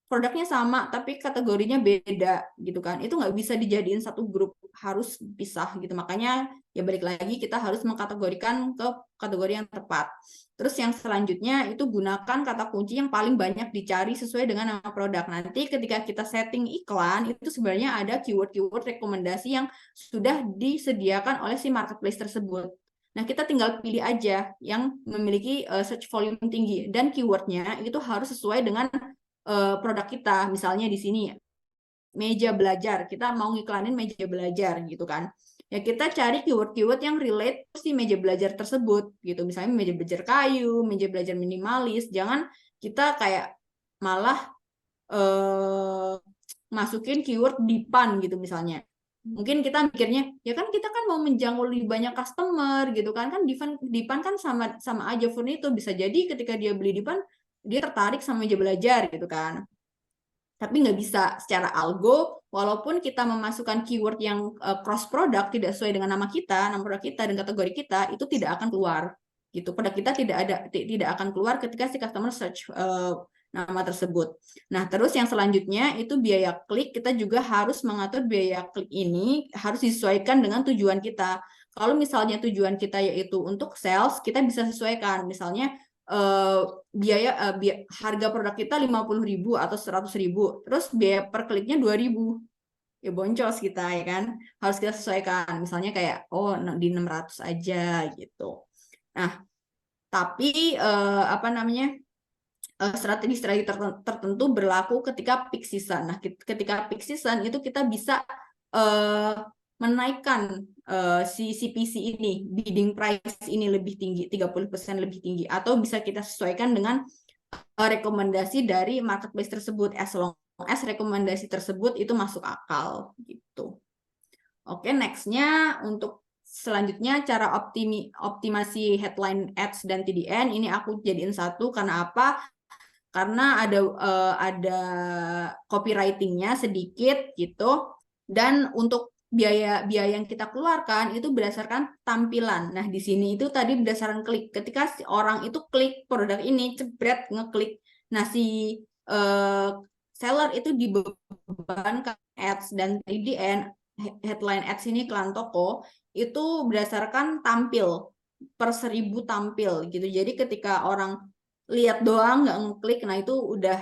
produknya sama tapi kategorinya beda gitu kan. Itu nggak bisa dijadiin satu grup. harus pisah gitu. Makanya ya balik lagi kita harus mengkategorikan ke kategori yang tepat. Terus yang selanjutnya itu gunakan kata kunci yang paling banyak dicari sesuai dengan nama produk. Nanti ketika kita setting iklan itu sebenarnya ada keyword-keyword rekomendasi yang sudah disediakan oleh si marketplace tersebut. Nah, kita tinggal pilih aja yang memiliki search volume tinggi dan keywordnya itu harus sesuai dengan produk kita. Misalnya di sini meja belajar, kita mau ngiklanin meja belajar gitu kan. Ya kita cari keyword-keyword yang relate si meja belajar tersebut gitu. Misalnya meja belajar kayu, meja belajar minimalis. Jangan kita kayak malah masukin keyword dipan gitu misalnya. Mungkin kita mikirnya, ya kan kita kan mau menjangkau lebih banyak customer gitu kan. Kan dipan kan sama aja furnitur. Bisa jadi ketika dia beli dipan, dia tertarik sama meja belajar gitu kan. Tapi nggak bisa secara algo, walaupun kita memasukkan keyword yang cross product tidak sesuai dengan nama produk kita dan kategori kita, itu tidak akan keluar gitu. Produk kita tidak akan keluar ketika si customer search nama tersebut. Nah, terus yang selanjutnya itu biaya klik. Kita juga harus mengatur biaya klik ini harus disesuaikan dengan tujuan kita. Kalau misalnya tujuan kita yaitu untuk sales, kita bisa sesuaikan. Misalnya biaya harga produk kita 50.000 atau 100.000, terus biaya per kliknya 2.000, ya boncos kita ya kan, harus kita sesuaikan. Misalnya kayak di 600 aja gitu. Nah, tapi apa namanya? Strategi-strategi tertentu berlaku ketika peak season. Nah, ketika peak season itu kita bisa menaikkan si CPC ini, bidding price ini lebih tinggi, 30% lebih tinggi, atau bisa kita sesuaikan dengan rekomendasi dari marketplace tersebut, as long as rekomendasi tersebut itu masuk akal gitu. Oke, nextnya untuk selanjutnya cara optimasi headline ads dan TDN ini aku jadiin satu. Karena apa? Karena ada copywritingnya sedikit gitu, dan untuk biaya yang kita keluarkan itu berdasarkan tampilan. Nah, di sini itu tadi berdasarkan klik. Ketika si orang itu klik produk ini, jebret ngeklik, nah si seller itu dibebankan ads dan TDN, headline ads ini iklan toko, itu berdasarkan tampil per 1.000 tampil gitu. Jadi ketika orang lihat doang nggak ngeklik, nah itu udah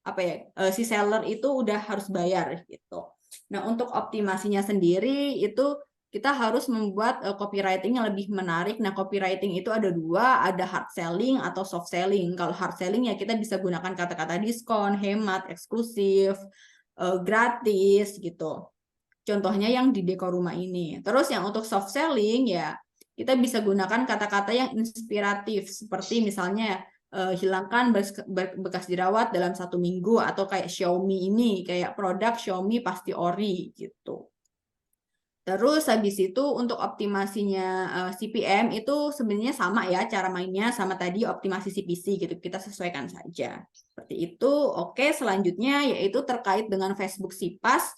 apa ya, si seller itu udah harus bayar gitu. Nah, untuk optimasinya sendiri itu kita harus membuat copywriting yang lebih menarik. Nah, copywriting itu ada dua, ada hard selling atau soft selling. Kalau hard selling ya kita bisa gunakan kata-kata diskon, hemat, eksklusif, gratis gitu. Contohnya yang di Dekor Rumah ini. Terus yang untuk soft selling ya kita bisa gunakan kata-kata yang inspiratif, seperti misalnya hilangkan bekas jerawat dalam 1 minggu, atau kayak Xiaomi ini, kayak produk Xiaomi pasti ori gitu. Terus habis itu untuk optimasinya CPM itu sebenarnya sama ya, cara mainnya sama tadi optimasi CPC gitu, kita sesuaikan saja. Seperti itu. Oke, selanjutnya yaitu terkait dengan Facebook Sipas.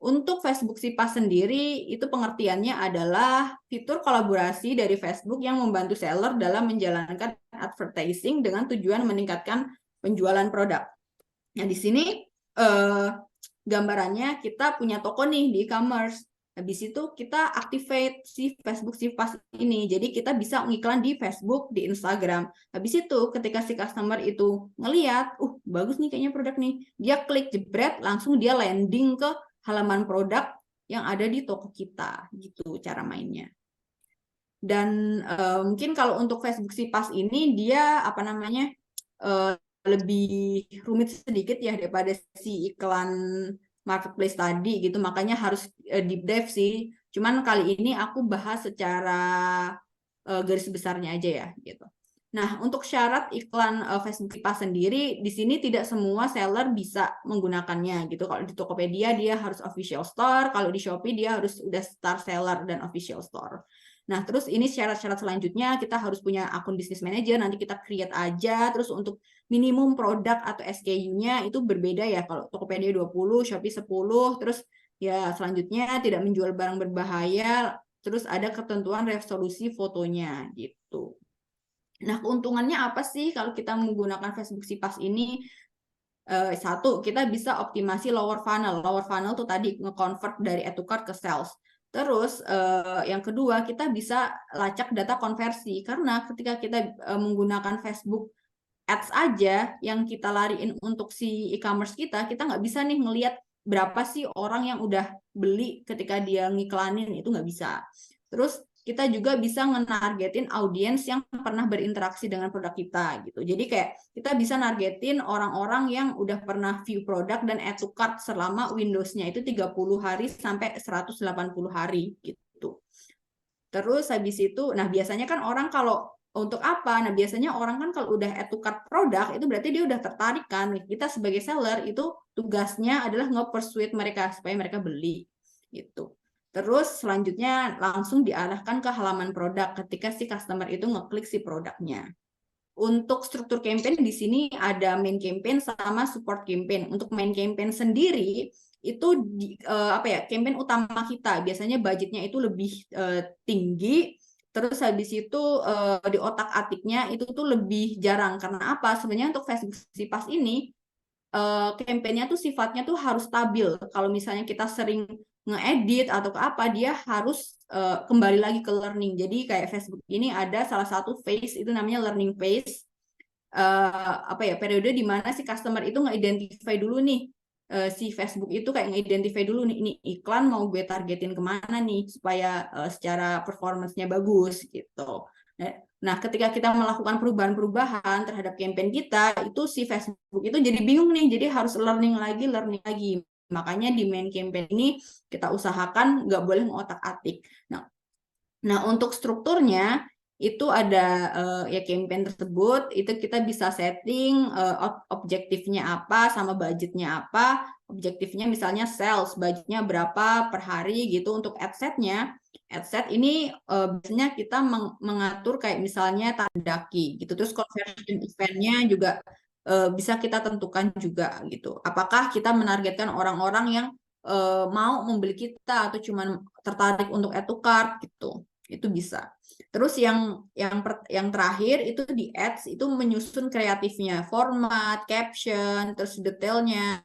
Untuk Facebook Sipas sendiri itu pengertiannya adalah fitur kolaborasi dari Facebook yang membantu seller dalam menjalankan advertising dengan tujuan meningkatkan penjualan produk. Nah, di sini gambarannya kita punya toko nih di e-commerce. Habis itu kita activate si Facebook Sipas ini. Jadi kita bisa ngiklan di Facebook, di Instagram. Habis itu ketika si customer itu ngeliat, bagus nih kayaknya produk nih. Dia klik jebret, langsung dia landing ke halaman produk yang ada di toko kita. Gitu cara mainnya. Dan mungkin kalau untuk Facebook Sipas ini dia apa namanya lebih rumit sedikit ya daripada si iklan marketplace tadi gitu, makanya harus deep dive sih. Cuman kali ini aku bahas secara garis besarnya aja ya gitu. Nah, untuk syarat iklan Facebook Sipas sendiri, di sini tidak semua seller bisa menggunakannya gitu. Kalau di Tokopedia dia harus official store, kalau di Shopee dia harus udah star seller dan official store. Nah, terus ini syarat-syarat selanjutnya kita harus punya akun business manager, nanti kita create aja. Terus untuk minimum produk atau SKU-nya itu berbeda ya. Kalau Tokopedia 20, Shopee 10, terus ya selanjutnya tidak menjual barang berbahaya, terus ada ketentuan resolusi fotonya gitu. Nah, keuntungannya apa sih kalau kita menggunakan Facebook Sipas ini? Satu, kita bisa optimasi lower funnel. Lower funnel tuh tadi nge-convert dari add to cart ke sales. Terus yang kedua, kita bisa lacak data konversi, karena ketika kita menggunakan Facebook Ads aja yang kita lariin untuk si e-commerce kita nggak bisa nih ngelihat berapa sih orang yang udah beli ketika dia ngiklanin, itu nggak bisa. Terus kita juga bisa nge-nargetin audiens yang pernah berinteraksi dengan produk kita gitu. Jadi kayak kita bisa nargetin orang-orang yang udah pernah view produk dan add to cart selama Windows-nya itu 30 hari sampai 180 hari gitu. Terus habis itu, nah biasanya kan orang kalau untuk apa? Nah biasanya orang kan kalau udah add to cart produk, itu berarti dia udah tertarik kan. Kita sebagai seller itu tugasnya adalah nge-persuade mereka supaya mereka beli gitu. Terus selanjutnya langsung diarahkan ke halaman produk ketika si customer itu ngeklik si produknya. Untuk struktur campaign di sini ada main campaign sama support campaign. Untuk main campaign sendiri itu apa ya, campaign utama kita biasanya budgetnya itu lebih tinggi, terus habis itu di otak-atiknya itu tuh lebih jarang. Karena apa? Sebenarnya untuk Facebook Sipas ini campaign-nya tuh sifatnya tuh harus stabil. Kalau misalnya kita sering ngedit atau ke apa, dia harus kembali lagi ke learning. Jadi kayak Facebook ini ada salah satu phase itu namanya learning phase. Apa ya, periode di mana si customer itu nge-identify dulu nih, si Facebook itu kayak nge-identify dulu nih, ini iklan mau gue targetin kemana nih supaya secara performance-nya bagus gitu. Nah, ketika kita melakukan perubahan-perubahan terhadap campaign kita, itu si Facebook itu jadi bingung nih, jadi harus learning lagi, learning lagi. Makanya di main campaign ini kita usahakan nggak boleh ngotak-atik. Nah, untuk strukturnya itu ada ya campaign tersebut, itu kita bisa setting objektifnya apa sama budgetnya apa. Objektifnya misalnya sales, budgetnya berapa per hari gitu. Untuk adset-nya, adset ini biasanya kita mengatur kayak misalnya tandaki gitu. Terus conversion event-nya juga bisa kita tentukan juga gitu. Apakah kita menargetkan orang-orang yang mau membeli kita atau cuman tertarik untuk add to cart gitu, itu bisa. Terus yang terakhir itu di ads itu menyusun kreatifnya, format, caption, terus detailnya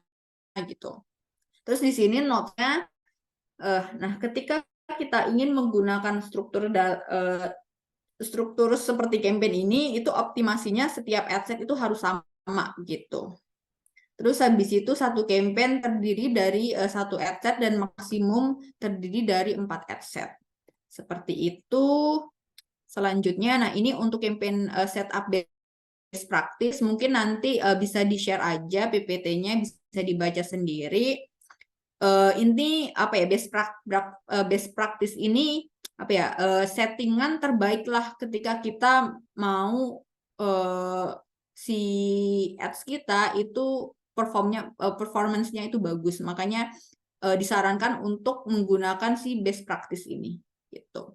gitu. Terus di sini note-nya, nah ketika kita ingin menggunakan struktur seperti campaign ini, itu optimasinya setiap adset itu harus sama gitu. Terus habis itu satu campaign terdiri dari satu adset dan maksimum terdiri dari 4 adset. Seperti itu. Selanjutnya, nah ini untuk campaign setup best practice, mungkin nanti bisa di-share aja PPT-nya, bisa dibaca sendiri. Ini apa ya, best practice ini apa ya, settingan terbaik lah ketika kita mau si ads kita itu performance-nya itu bagus. Makanya disarankan untuk menggunakan si best practice ini gitu.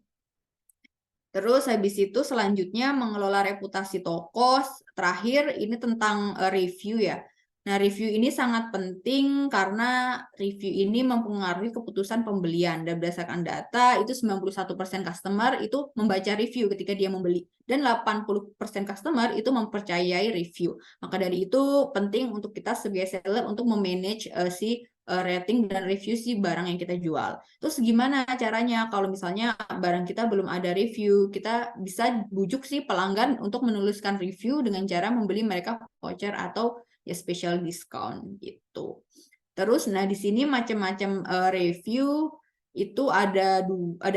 Terus habis itu selanjutnya mengelola reputasi toko. Terakhir ini tentang review ya. Nah, review ini sangat penting karena review ini mempengaruhi keputusan pembelian. Dan berdasarkan data, itu 91% customer itu membaca review ketika dia membeli. Dan 80% customer itu mempercayai review. Maka dari itu penting untuk kita sebagai seller untuk memanage si rating dan review si barang yang kita jual. Terus gimana caranya kalau misalnya barang kita belum ada review, kita bisa bujuk si pelanggan untuk menuliskan review dengan cara membeli mereka voucher atau ya special discount gitu. Terus nah di sini macam-macam review itu ada 3,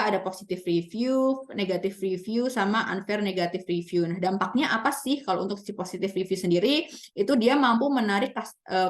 ada positive review, negative review, sama unfair negative review. Nah, dampaknya apa sih kalau untuk si positive review sendiri? Itu dia mampu menarik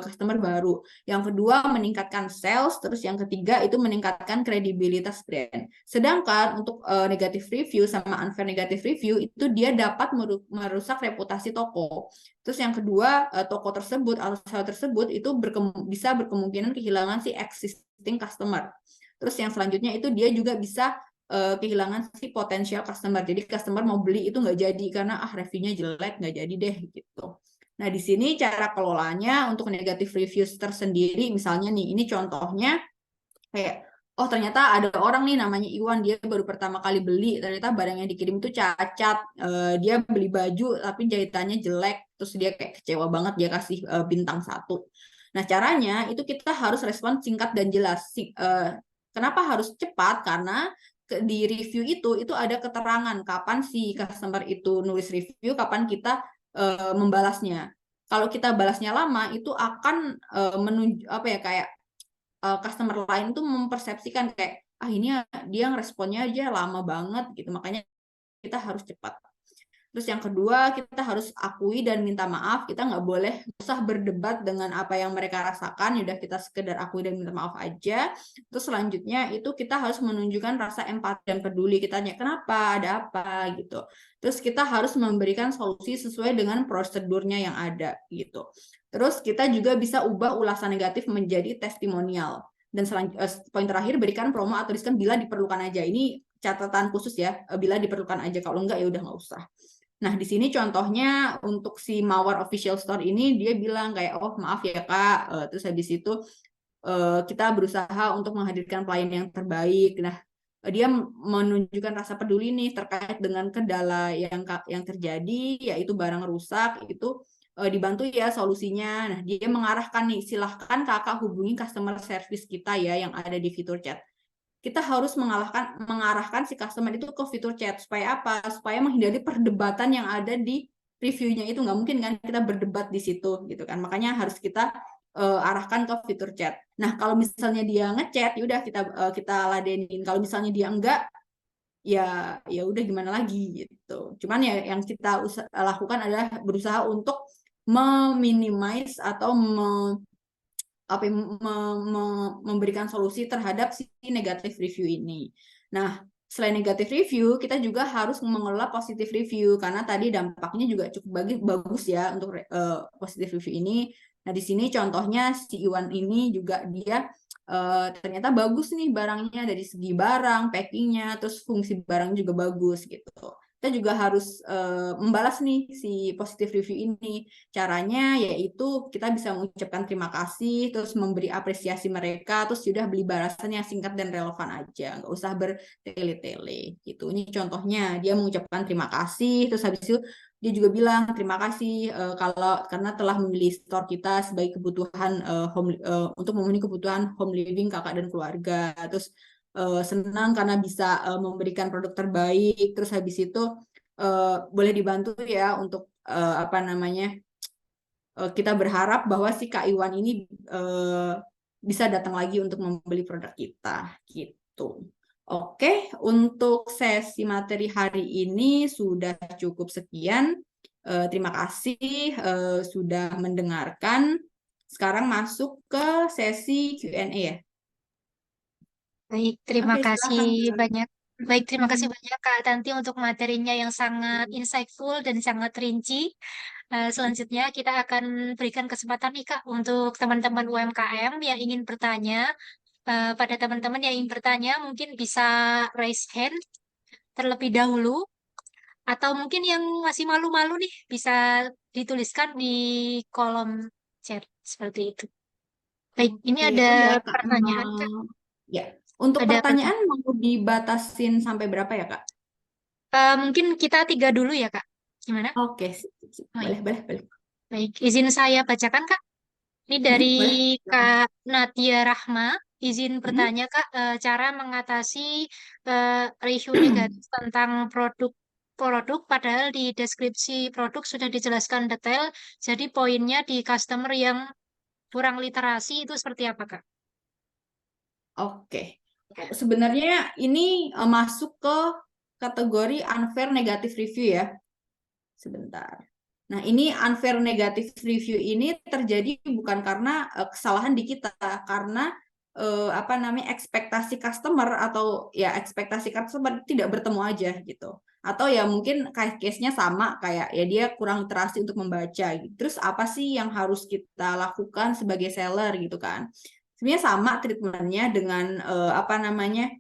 customer baru. Yang kedua, meningkatkan sales. Terus yang ketiga, itu meningkatkan kredibilitas brand. Sedangkan untuk negative review sama unfair negative review, itu dia dapat merusak reputasi toko. Terus yang kedua, toko tersebut atau seller tersebut itu bisa berkemungkinan kehilangan si existing customer. Terus yang selanjutnya itu dia juga bisa kehilangan si potensial customer. Jadi customer mau beli itu nggak jadi karena reviewnya jelek, nggak jadi deh gitu. Nah di sini cara kelolanya untuk negative reviews tersendiri, misalnya nih ini contohnya kayak oh ternyata ada orang nih namanya Iwan, dia baru pertama kali beli, ternyata barang yang dikirim itu cacat, dia beli baju tapi jahitannya jelek, terus dia kayak kecewa banget, dia kasih bintang 1. Nah caranya itu kita harus respon singkat dan jelas. Kenapa harus cepat? Karena di review itu ada keterangan kapan si customer itu nulis review, kapan kita membalasnya. Kalau kita balasnya lama, itu akan menunjuk apa ya, kayak customer lain tuh mempersepsikan kayak ini dia ngeresponnya aja lama banget gitu, makanya kita harus cepat. Terus yang kedua, kita harus akui dan minta maaf. Kita nggak boleh usah berdebat dengan apa yang mereka rasakan. Udah kita sekedar akui dan minta maaf aja. Terus selanjutnya itu kita harus menunjukkan rasa empati dan peduli. Kita tanya kenapa, ada apa gitu. Terus kita harus memberikan solusi sesuai dengan prosedurnya yang ada gitu. Terus kita juga bisa ubah ulasan negatif menjadi testimonial. Dan poin terakhir, berikan promo atau diskon bila diperlukan aja. Ini catatan khusus ya, bila diperlukan aja. Kalau enggak ya udah nggak usah. Nah, di sini contohnya untuk si Mawar Official Store ini dia bilang kayak, oh maaf ya Kak, terus habis itu kita berusaha untuk menghadirkan pelayan yang terbaik. Nah, dia menunjukkan rasa peduli nih terkait dengan kendala yang terjadi, yaitu barang rusak, itu dibantu ya solusinya. Nah, dia mengarahkan nih, silahkan Kakak hubungi customer service kita ya yang ada di fitur chat. Kita harus mengarahkan si customer itu ke fitur chat supaya apa? Supaya menghindari perdebatan yang ada di reviewnya itu. Nggak mungkin kan kita berdebat di situ gitu kan. Makanya harus kita arahkan ke fitur chat. Nah, kalau misalnya dia ngechat, yaudah kita ladenin. Kalau misalnya dia enggak, ya udah gimana lagi gitu. Cuman ya yang kita lakukan adalah berusaha untuk meminimize atau apa memberikan solusi terhadap si negatif review ini. Nah, selain negatif review, kita juga harus mengelola positif review karena tadi dampaknya juga cukup bagus ya untuk positif review ini. Nah, di sini contohnya si Iwan ini juga dia ternyata bagus nih barangnya dari segi barang, packingnya, terus fungsi barang juga bagus gitu. Kita juga harus membalas nih si positif review ini. Caranya yaitu kita bisa mengucapkan terima kasih, terus memberi apresiasi mereka, terus sudah beli balasan yang singkat dan relevan aja, nggak usah bertele-tele gitu. Ini contohnya dia mengucapkan terima kasih, terus habis itu dia juga bilang terima kasih karena telah memilih store kita sebagai kebutuhan untuk memenuhi kebutuhan home living kakak dan keluarga. Terus senang karena bisa memberikan produk terbaik. Terus habis itu boleh dibantu ya untuk apa namanya, kita berharap bahwa si Kak Iwan ini bisa datang lagi untuk membeli produk kita gitu. Oke, untuk sesi materi hari ini sudah cukup sekian. Terima kasih sudah mendengarkan. Sekarang masuk ke sesi Q&A ya. Baik, terima Oke, kasih silakan Kak. banyak. Baik, terima kasih Hmm. banyak Kak Tanti untuk materinya yang sangat insightful dan sangat rinci. Selanjutnya kita akan berikan kesempatan nih Kak untuk teman-teman UMKM yang ingin bertanya. Pada teman-teman yang ingin bertanya mungkin bisa raise hand terlebih dahulu atau mungkin yang masih malu-malu nih bisa dituliskan di kolom chat seperti itu. Baik, ini Oke, ada oh ya Kak, pertanyaan Kak. ya. Untuk Ada pertanyaan mau dibatasin sampai berapa ya Kak? mungkin kita tiga dulu ya Kak. Gimana? Oke, sip, sip. Baik, Boleh, boleh, boleh. baik. Izin saya bacakan Kak. Ini dari Boleh. Silakan. Kak Nadia Rahma. Izin Hmm. bertanya Kak, cara mengatasi review negatif tentang produk padahal di deskripsi produk sudah dijelaskan detail. Jadi poinnya di customer yang kurang literasi itu seperti apa Kak? Oke. Sebenarnya ini masuk ke kategori unfair negative review ya. Sebentar. Nah, ini unfair negative review ini terjadi bukan karena kesalahan di kita, karena apa namanya, ekspektasi customer atau ya ekspektasi customer tidak bertemu aja gitu. Atau ya mungkin kayak case-nya sama, kayak ya dia kurang literasi untuk membaca gitu. Terus apa sih yang harus kita lakukan sebagai seller gitu kan? Sebenarnya sama treatmentnya dengan apa namanya,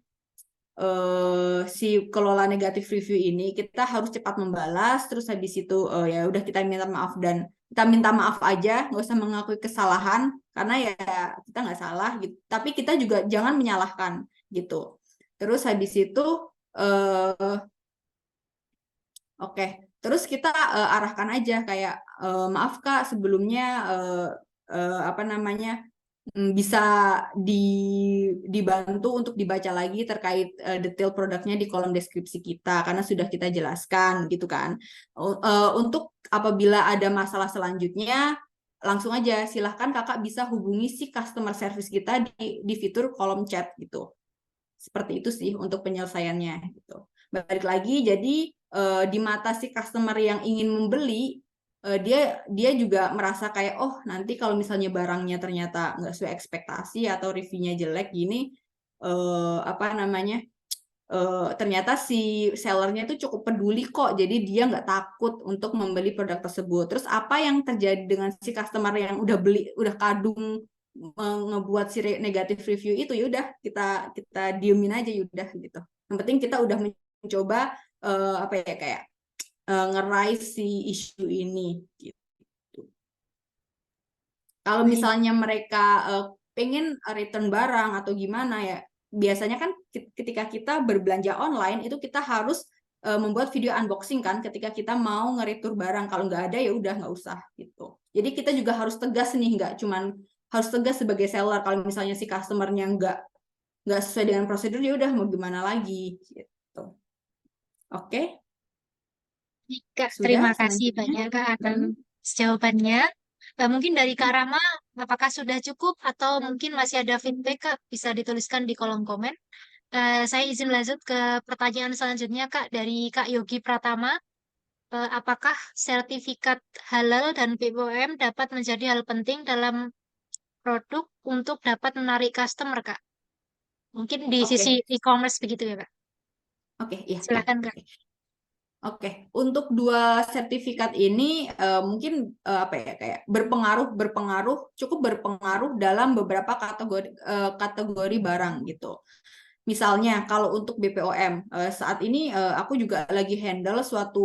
si kelola negatif review ini, kita harus cepat membalas, terus habis itu ya udah kita minta maaf, dan kita minta maaf aja, nggak usah mengakui kesalahan karena ya kita nggak salah gitu, tapi kita juga jangan menyalahkan gitu. Terus habis itu eh, oke, terus kita arahkan aja kayak maaf Kak, sebelumnya apa namanya, bisa dibantu untuk dibaca lagi terkait detail produknya di kolom deskripsi kita karena sudah kita jelaskan gitu kan. Untuk apabila ada masalah selanjutnya langsung aja silahkan kakak bisa hubungi si customer service kita di fitur kolom chat gitu. Seperti itu sih untuk penyelesaiannya gitu. Balik lagi jadi di mata si customer yang ingin membeli dia juga merasa kayak oh nanti kalau misalnya barangnya ternyata nggak sesuai ekspektasi atau reviewnya jelek gini apa namanya ternyata si sellernya itu cukup peduli kok jadi dia nggak takut untuk membeli produk tersebut. Terus apa yang terjadi dengan si customer yang udah beli udah kadung ngebuat si negatif review itu yaudah kita diemin aja yaudah gitu. Yang penting kita udah mencoba apa ya kayak ngerais si isu ini gitu. Kalau Baik. misalnya mereka pengen return barang atau gimana ya, biasanya kan ketika kita berbelanja online itu kita harus membuat video unboxing kan ketika kita mau nge-return barang. Kalau nggak ada ya udah nggak usah gitu. Jadi kita juga harus tegas nih, nggak cuman harus tegas sebagai seller. Kalau misalnya si customernya nggak sesuai dengan prosedur ya udah mau gimana lagi gitu. Oke, Baik, Kak, sudah terima kasih selanjutnya. banyak Kak atas jawabannya. Mungkin dari Kak Rama, apakah sudah cukup atau mungkin masih ada feedback Kak? Bisa dituliskan di kolom komen. Saya izin lanjut ke pertanyaan selanjutnya Kak dari Kak Yogi Pratama. Apakah sertifikat halal dan BPOM dapat menjadi hal penting dalam produk untuk dapat menarik customer Kak? Mungkin di sisi Oke, e-commerce begitu ya Kak? oke, iya, iya. Silakan Kak. Oke. Oke, untuk dua sertifikat ini mungkin apa ya kayak berpengaruh cukup berpengaruh dalam beberapa kategori barang gitu. Misalnya kalau untuk BPOM saat ini aku juga lagi handle suatu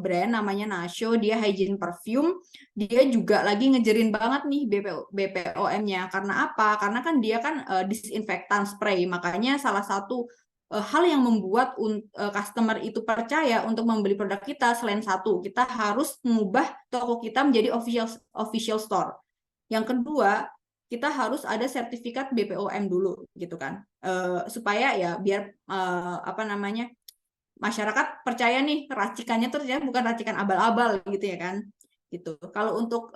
brand namanya Nasho, dia hygiene perfume. Dia juga lagi ngejerin banget nih BPOM-nya. Karena apa? Karena kan dia kan disinfektan spray. Makanya salah satu hal yang membuat customer itu percaya untuk membeli produk kita selain satu, kita harus mengubah toko kita menjadi official store. Yang kedua, kita harus ada sertifikat BPOM dulu gitu kan. Supaya ya biar apa namanya? Masyarakat percaya nih racikannya tuh ya bukan racikan abal-abal gitu ya kan. Gitu. Kalau untuk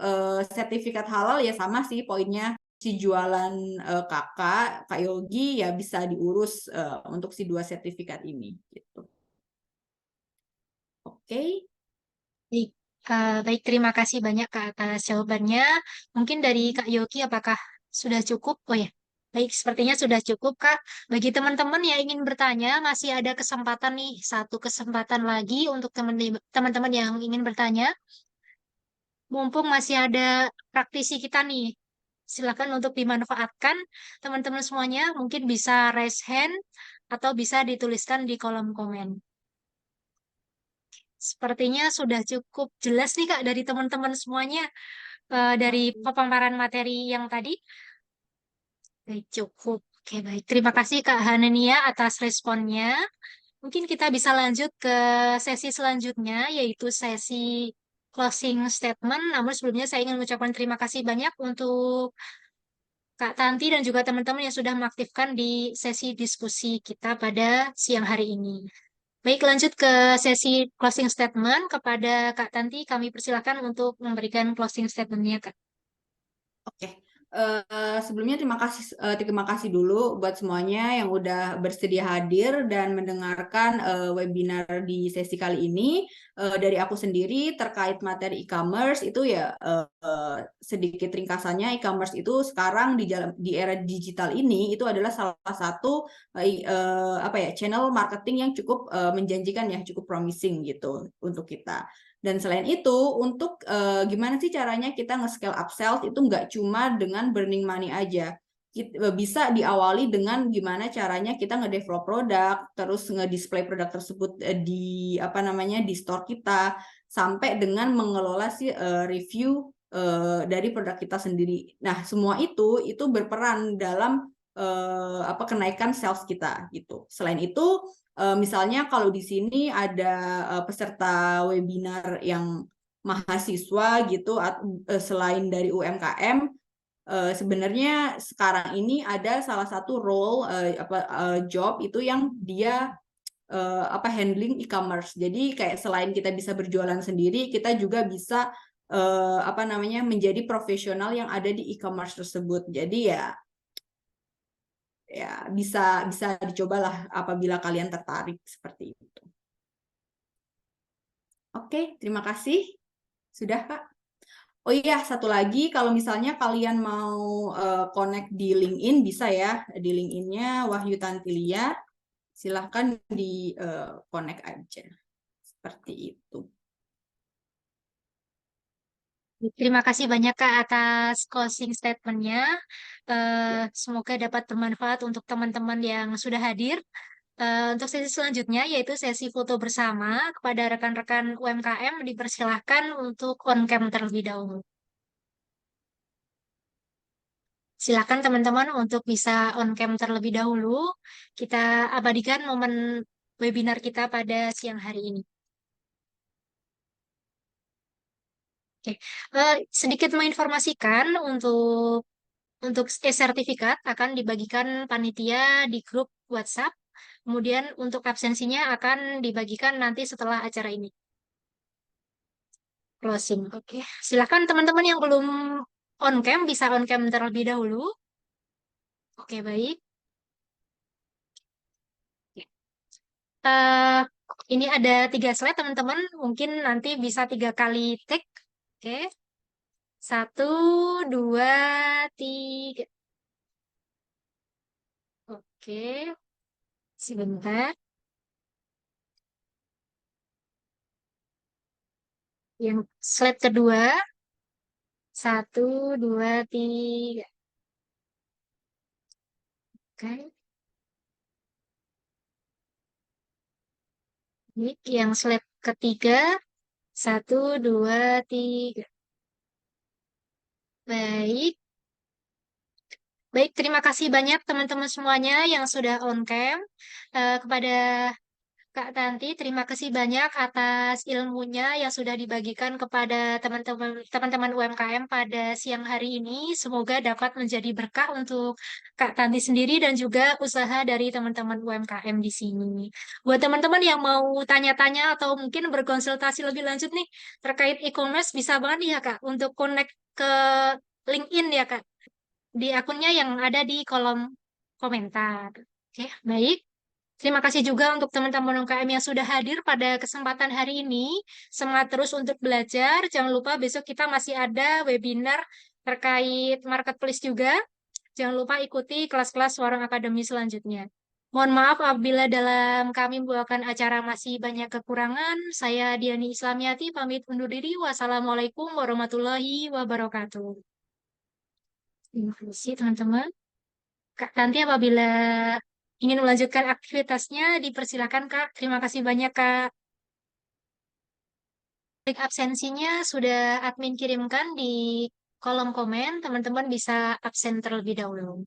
sertifikat halal ya sama sih poinnya si jualan Kak Yogi ya bisa diurus untuk si dua sertifikat ini gitu. Oke. Baik, baik, terima kasih banyak Kak atas jawabannya. Mungkin dari Kak Yogi, apakah sudah cukup? Oh ya, baik, sepertinya sudah cukup Kak. Bagi teman-teman yang ingin bertanya, masih ada kesempatan nih, satu kesempatan lagi untuk teman-teman yang ingin bertanya. Mumpung masih ada praktisi kita nih, silakan untuk dimanfaatkan. Teman-teman semuanya mungkin bisa raise hand atau bisa dituliskan di kolom komen. Sepertinya sudah cukup jelas nih Kak dari teman-teman semuanya dari pemaparan materi yang tadi. Baik, cukup. Oke, baik. Terima kasih Kak Hanania atas responnya. Mungkin kita bisa lanjut ke sesi selanjutnya, yaitu sesi closing statement. Namun sebelumnya saya ingin mengucapkan terima kasih banyak untuk Kak Tanti dan juga teman-teman yang sudah mengaktifkan di sesi diskusi kita pada siang hari ini. Baik, lanjut ke sesi closing statement. Kepada Kak Tanti, kami persilakan untuk memberikan closing statement-nya, Kak. Oke, sebelumnya terima kasih dulu buat semuanya yang udah bersedia hadir dan mendengarkan webinar di sesi kali ini. Dari aku sendiri terkait materi e-commerce itu ya sedikit ringkasannya e-commerce itu sekarang di era digital ini itu adalah salah satu apa ya channel marketing yang cukup menjanjikan ya, cukup promising gitu untuk kita. Dan selain itu, untuk gimana sih caranya kita nge-scale up sales itu nggak cuma dengan burning money aja. Bisa diawali dengan gimana caranya kita nge-develop produk, terus nge-display produk tersebut di apa namanya di store kita, sampai dengan mengelola si review dari produk kita sendiri. Nah, semua itu berperan dalam apa kenaikan sales kita gitu. Selain itu misalnya kalau di sini ada peserta webinar yang mahasiswa gitu selain dari UMKM sebenarnya sekarang ini ada salah satu role job itu yang dia handling e-commerce. Jadi kayak selain kita bisa berjualan sendiri, kita juga bisa menjadi profesional yang ada di e-commerce tersebut. Jadi ya bisa bisa dicobalah apabila kalian tertarik seperti itu. Oke, terima kasih. Sudah, Kak? Oh iya, satu lagi, kalau misalnya kalian mau connect di LinkedIn, bisa ya. Di LinkedIn-nya Wahyu Tantilia, silahkan di connect aja. Seperti itu. Terima kasih banyak Kak atas closing statement-nya. Ya. Semoga dapat bermanfaat untuk teman-teman yang sudah hadir. Untuk sesi selanjutnya yaitu sesi foto bersama kepada rekan-rekan UMKM dipersilahkan untuk on cam terlebih dahulu. Silakan teman-teman untuk bisa on cam terlebih dahulu. Kita abadikan momen webinar kita pada siang hari ini. Oke, sedikit menginformasikan untuk e-sertifikat akan dibagikan panitia di grup WhatsApp. Kemudian untuk absensinya akan dibagikan nanti setelah acara ini. Closing. Oke. Silakan teman-teman yang belum on cam bisa on cam terlebih dahulu. Oke, baik. Eh, ini ada 3 slide teman-teman. Mungkin nanti bisa 3 kali take. Oke. 1, 2, 3. Oke. Sebentar. Yang slide kedua. 1, 2, 3. Oke. Ini yang slide ketiga. 1, 2, 3. Baik. Baik, terima kasih banyak teman-teman semuanya yang sudah on cam. Kepada Kak Tanti, terima kasih banyak atas ilmunya yang sudah dibagikan kepada teman-teman UMKM pada siang hari ini. Semoga dapat menjadi berkah untuk Kak Tanti sendiri dan juga usaha dari teman-teman UMKM di sini. Buat teman-teman yang mau tanya-tanya atau mungkin berkonsultasi lebih lanjut nih terkait e-commerce, bisa banget nih ya Kak untuk connect ke LinkedIn ya Kak di akunnya yang ada di kolom komentar. Oke, baik. Terima kasih juga untuk teman-teman UMKM yang sudah hadir pada kesempatan hari ini. Semangat terus untuk belajar. Jangan lupa besok kita masih ada webinar terkait marketplace juga. Jangan lupa ikuti kelas-kelas Warung Akademi selanjutnya. Mohon maaf apabila dalam kami membawakan acara masih banyak kekurangan. Saya Diani Islamiati pamit undur diri. Wassalamualaikum warahmatullahi wabarakatuh. Terima kasih teman-teman. Kak, nanti apabila ingin melanjutkan aktivitasnya, dipersilakan Kak. Terima kasih banyak Kak. Link absensinya sudah admin kirimkan di kolom komen. Teman-teman bisa absen terlebih dahulu.